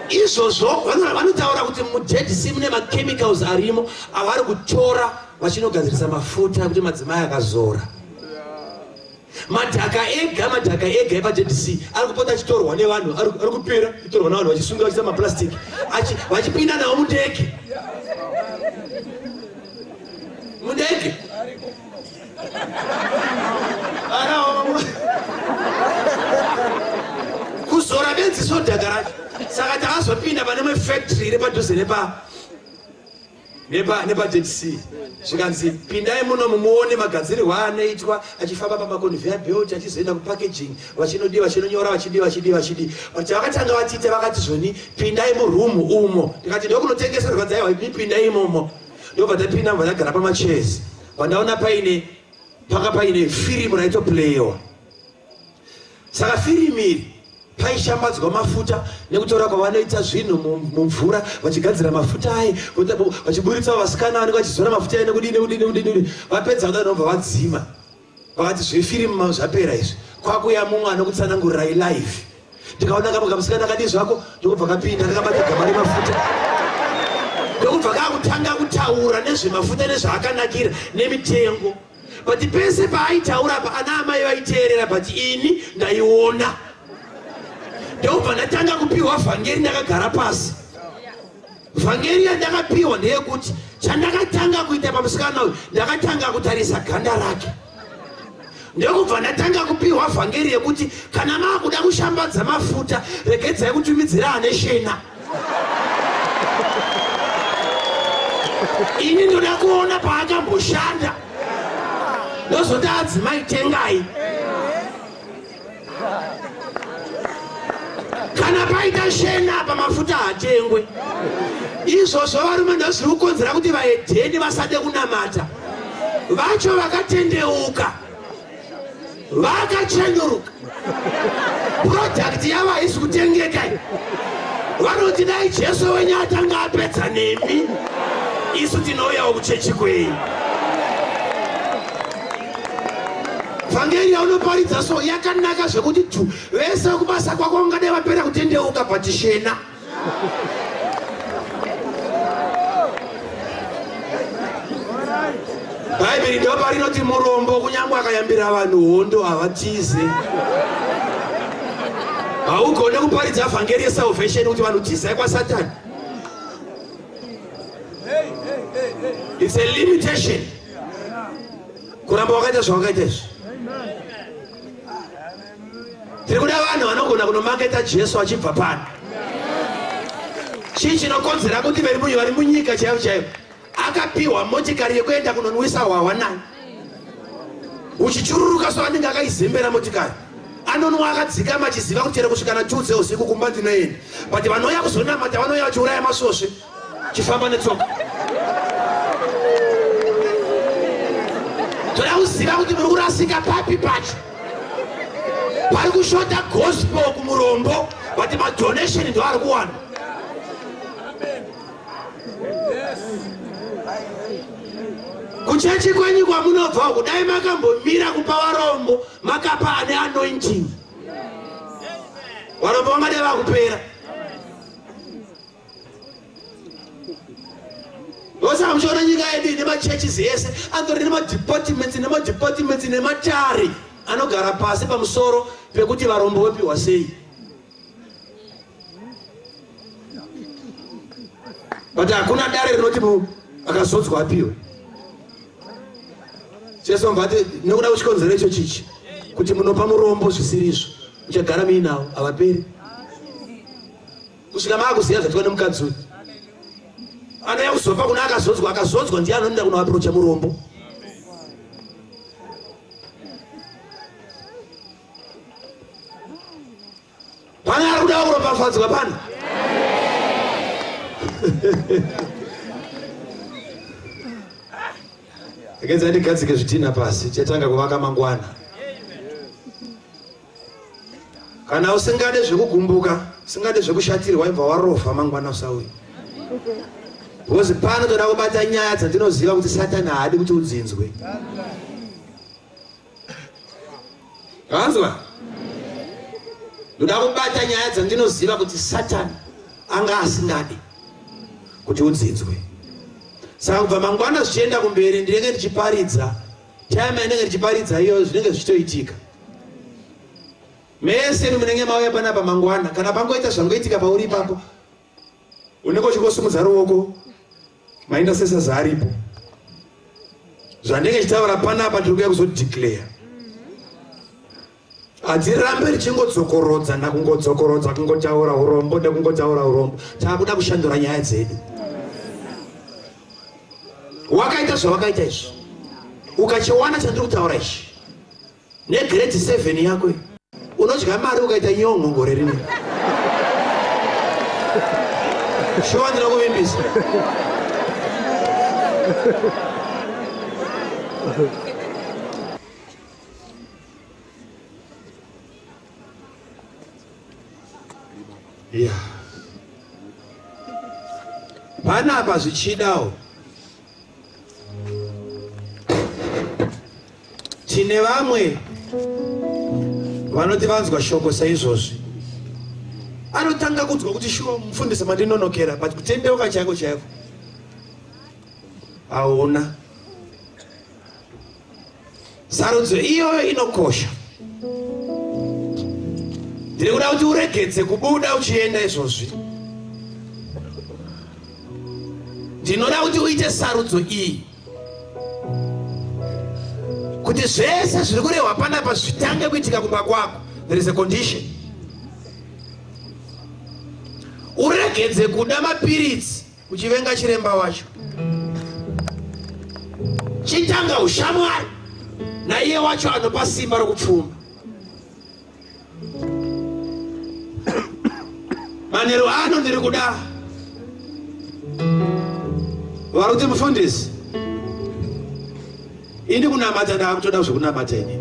Izvozvo vanotaura kuti muDead Sea mune machemicals arimo avari kutora vachinogadzirisa mafuta kuti madzimai akazora. madhaka ega epaJDC ari kupota achitorwa nevanhu, ari kupera kutorwa navanhu vachisunga vachiisa maplastiki vachipinda nawo mundege. Kuzora benziso dhaka racho. Saka takazopinda pane mafactory iri padhuze nepaJDC. Zvikanzi pindai muno muone magadzirirwo anoitwa achifamba pamaconveyor belt achizoenda kupackaging vachinodiwa chinonyora vachidi. Kuti vakatanga vatite vakati zvoni pindai murumu umo. Ndikati ndokunotengeserwa dzaiwa pindai imomo. Ndobva tapinda vakagara pamachairs. Pandaona paka paine firimu raitoplayiwa. Saka firimu iri paishambadzwa mafuta nekutora kwavanoita zvinhu mumvura vachigadzira mafuta aye vachiburitsa vasikana vanenge vachizora mafuta aye nekudini vapedza vanobva vadzima vakati zvefirimu zvapera izvi kwakuya mumwe anokutsanangurirai live. Ndikaona kamusikana kadi zvako ndokubva kapinda kakabata gama remafuta ndokubva kakutanga kutaura nezvemafuta nezvaakanakira nemitengo. But pese paaitaura apa ana amai vaiteerera but ini ndaiona. Ndobva ndatanga kupiwa vhangeri ndakagara pasi. Vhangeri yandakapiwa ndeyekuti chandakatanga kuita pamusikana uyu ndakatanga kutarisa ganda rake. Ndokubva ndatanga kupiwa vhangeri yekuti kana maakuda kushambadza mafuta regedzai kutumidzira ane Shona. Ini ndoda kuona paakamboshanda. Ndozoti adzimai tengai. Kana paita Shona pamafuta hatengwe. Izvozvo varume ndozviri kukonzera kuti vaedheni vasade kunamata. Vacho vakatendeuka. Vakachenuruka. Product yavo haisi kutengeka. Vanoti dai Jesu wenyu atanga apedza nemi. Isu tinouyawo kuchechi kwenyu. Vhangeri yaunoparidza so yakanaka zvekuti vese kubasa kwako ungadai vapera kutendeuka but Shona. Bhaibheri ndoparinoti murombo kunyangwe akayambira vanhu hondo havatize. Haugone kuparidza vhangeri yesalvation kuti vanhu tizai kwaSatani. It's a limitation. Kuramba wakaita zvawakaita izvi. Tiri kuda vanhu vanogona kunomaketa Jesu achibva pano. Chii chinokonzera kuti vari munyika chaivo akapiwa motikari yekuenda kunonwisa hwahwa naye. Uchichururuka so anenge akaizembera motikari. Anonwa akadzikama achiziva kuti ere kusvika na2 dzeusiku kumba ndinoenda. But vanouya kuzonamata vanouya vachiuraya masvosve chifamba netsoka. Toda kuziva kuti muri kurasika papi pacho. Pari kushota gospel kumurombo but madonation ndo ari kuwana. Kuchechi kwenyu kwamunobva kudai makambomira kupa varombo makapa ane anointing. Varombo vangadai vakupera. Osaka muchiona nyika yedu ine machurches ese andori nemadepartments nematare anogara pasi pamusoro pekuti varombo vopiwa sei. But hakuna dare rinoti akazodzwa apiwe. Jesu mbati nekuda kuchikonzera icho chichi kuti munopa murombo zvisirizvo muchagara muinawo havaperi. Kusvika maakuziva zvatwa nemukadzi uyu. Anouya kuzopa kuna akazodzwa ndiye anoenda kunoaprocha murombo. Pana ari kuda kuropafadzwa pana? Akenza ndigadzike zvidhina pasi chatanga kuvaka mangwana. Kana usingade zvekugumbuka, usingade zvekushatirwa ibva warofa mangwana usauya. Because pano toda kubata nyaya dzandinoziva kuti Satani haadi kuti udzinzwe. Kanzwa? Ndoda kubata nyaya dzandinoziva kuti Satani anga asingadi kuti udzinzwe. Saka kubva mangwana zvichienda kumberi ndinenge ndichiparidza. Time inenge ndichiparidza iyo zvinenge zvichitoitika. mese munenge mauya panapa mangwana kana pangoita zvangoitika pauri papo unenge uchingosumudza ruoko mainda sesa zaripo zvandenge chitaura panapa ndiri kuya kuzodeclare hadzirambe richingodzokorodza nakungodzokorodza kungotaura urombo nekungotaura urombo. Taakuda kushandura nyaya dzedu. Wakaita zvawakaita izvi ukachiwana chandiri kutaura ichi negrade 7 yako unodya mari ukaita nyongo ngore rimwe. Shona ndinokuvimbisa. Yeah. Panapa zvichidawo tine vamwe vanoti vanzwa shoko saizvozvi anotanga kunzwa kuti shuwa mufundisi mandinonokera but kutendeuka chako chako hauna. Sarudzo iyoyo inokosha. Ndiri kuda kuti uregedze kubuda uchienda izvozvi. Ndinoda kuti uite sarudzo iyi kuti zvese zviri kurehwa panapa zvitange kuitika kumba kwako. There is a condition. Uregedze kuda mapiritsi uchivenga chiremba wacho. Chitanga ushamwari naiye wacho anopa simba rokupfuma. Manero ano ndiri kuda varuti mufundisi ini kunamata ndakutoda zvekunamata ini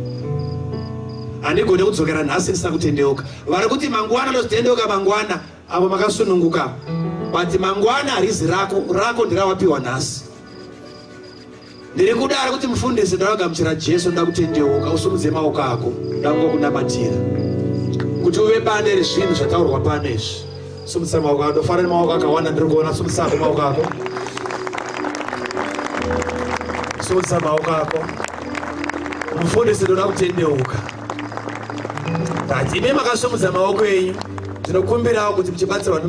handigone kudzokera nhasi ndisina kutendeuka. Vari kuti mangwana ndozotendeuka mangwana avo makasununguka but mangwana harizi rako ndirawapiwa nhasi. Ndiri kudara kuti mufundisi ndakagamuchira Jesu ndoda kutendeuka usumudze maoko ako ndangokunamatira kuti uve bande rezvinhu zvataurwa pano izvi. Sumudza maoko ako ndofanira maoko akawanda ndiri kuona. Sumudza maoko ako. Sumudza maoko ako. Mufundisi ndoda kutendeuka. Tati ime makasumudza maoko enyu ndinokumbirawo kuti muchibatsirwa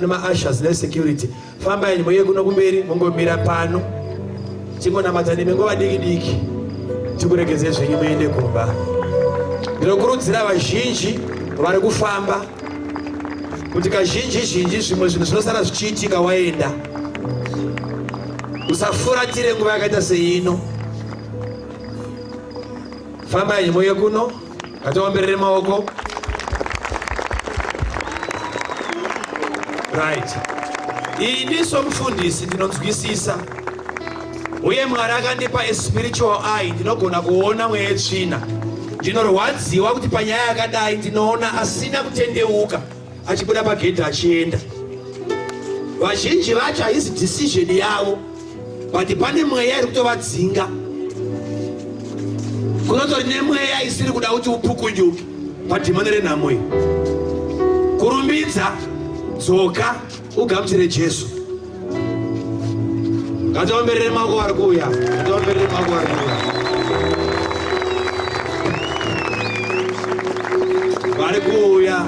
nema-ushers ne-security fambai muye kuno kumberi mungomira pano tingonamata nemi nguva diki diki tikuregedze zvenyu muende kumba. Ndinokurudzira vazhinji vari kufamba kuti kazhinji zvimwe zvinhu zvinosara zvichiitika waenda usafuratire nguva yakaita seino. Fambai muye kuno ngatiomberere maoko. Right. Ini somufundisi ndinonzwisisa uye Mwari akandipa a spiritual eye ndinogona kuona mweya tsvina. Ndinorwadziwa kuti panyaya yakadai ndinoona asina kutendeuka achibuda pagedhi achienda. Vazhinji vacho haisi decision yavo but pane mweya iri kutovadzinga. Kunotori nemweya isiri kuda kuti upukunyuke padhimoni renhamo iyi. Kurumbidza dzoka ugamuchire Jesu. Ngatiomberere maoko vari kuuya. Ngatiomberere maoko vari kuuya. Vari kuuya.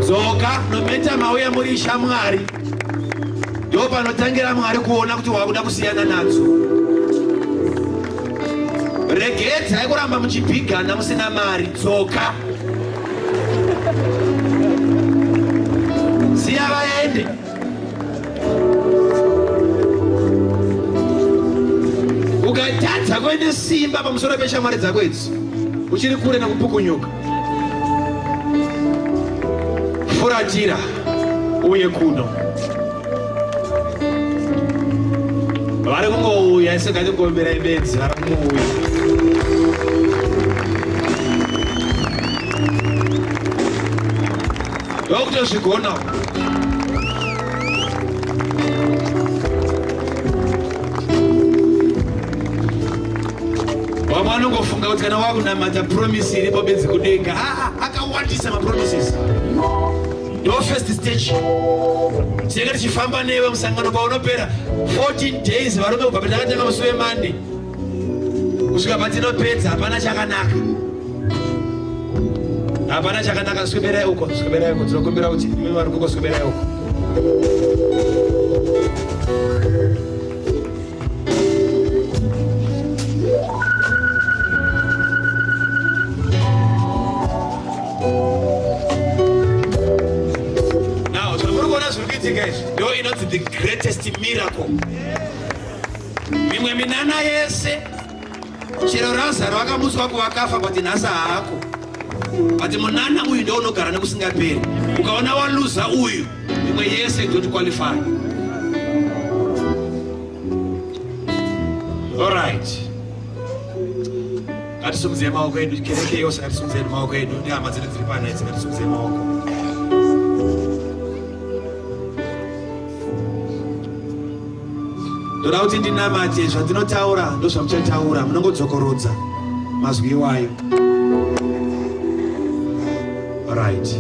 Dzoka nometa mauya muri shamwari. Ndo panotangira Mwari kuona kuti wakuda kusiyana nadzo. Regedzai kuramba muchipigana musina mari. Dzoka. Siya vaende. Ukatadza kuende simba pamusoro peshamwari dzako idzi uchiri kure nakupukunyuka. Furatira uye kuno. Vari kungouya isingatikuombera ibedzi vari kungouya. Ndokutozvigona. Vamwe vanongofunga kuti kana wakunamata promise iripo bedzi kudenga. Akawandisa mapromises. Ndo first stage. Tinenge tichifamba newe musangano paunopera 14 days varume kubva patakatanga musi weMonday. kusvika patinopedza hapana chakanaka. Hapana chakanaka. Swederai uko, swederai uko. Tinokumbira kuti imi vari kuko swederai uko. Now, zvamurikuona zviri kuitika izvi ndo inonzi the greatest miracle. Mimwe minana yese chero Lazaro akamutswa kuvakafa kwati nhasi haako. Ati munana uyu ndo unogara nekusingaperi. Ukaona waluza uyu, mimwe yese don't qualify. All right. Ngatisumudze maoko edu, kereke yose ngatisumudze maoko edu. Ndihama dzedu dziri pana idzi ngatisumudze maoko. Ndoda kuti ndinamate zvandinotaura ndo zvamuchataura, munongodzokorodza mazwi iwayo. Right.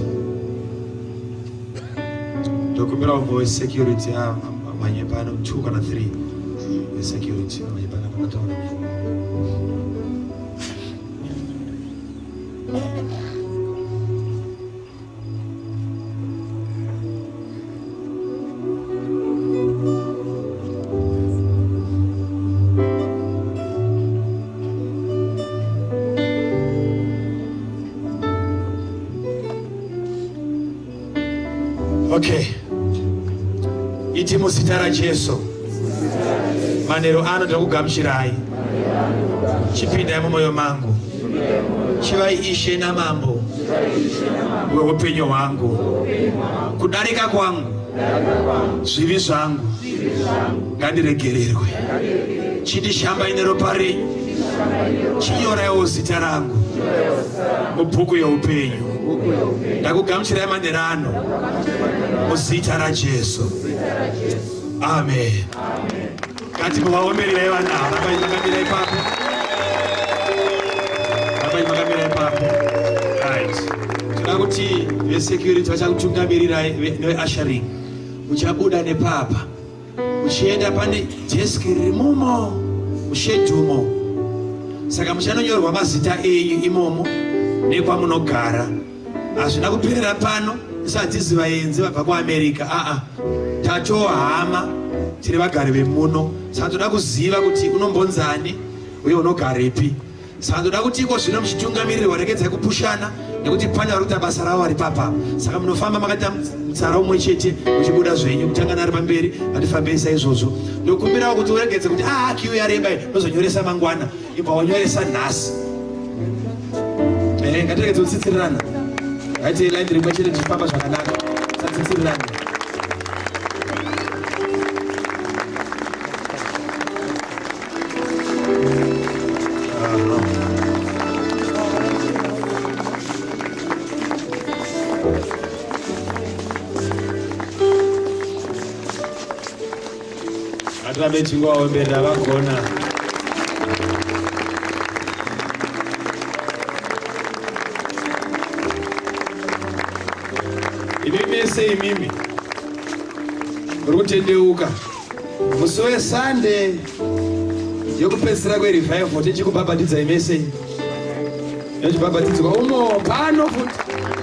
Ndokumbira umbo wesecurity amanye pano 2 kana 3 wesecurity amanye pano pakataura. Okay. Iti muzita raJesu. Manero ano ndakugamuchirai. Chipinda mumwoyo mangu. Chivai Ishe namambo weupenyu hwangu. Kudarika kwangu zvivi zvangu ngandiregererwe. Chindishambai neropa renyu. Chinyoraiwo zita rangu mubhuku yeupenyu. Ndakugamuchirai manero ano muzita raJesu. Amen. Ngati muvaombererai vana rabai makamira ipapo. Rabai makamira ipapo. Right. Toda kuti vesecurity vachakutungamirirai neveasharing. Uchabuda nepapa. Uchienda pane desk rimomo mushedhumo. Saka muchanonyorwa mazita enyu imomo nekwamunogara. Hazvina kuperera pano. Isatizi vaenzi vabva kuAmerica. Tatohama tiri vagari vemuno. Saka toda kuziva kuti unombonzani uye unogarepi. Saka toda kuti iko zvino muchitungamiriri waregedzai kupushana nekuti pane vari kuita basa ravo vari papa. Saka munofamba makaita mutsara umwe chete muchibuda zvenyu kutangana ari pamberi vatifambei saizvozvo. Ndokumbirawo kuti uregedze kuti kiu yareba nozonyoresa mangwana ibva wanyoresa nhasi. Ngatiregedze kutsitsirirana. Haiti laini rimwe chete tichifamba zvakanaka. Tatsitsirirana. Atirambe tingovaomberera vagona. Imimese imimi muri kutendeuka musi weSunday yokupedzisira kwerevival tichikubhabhatidza imese yochibhabhatidzwa umo pano futi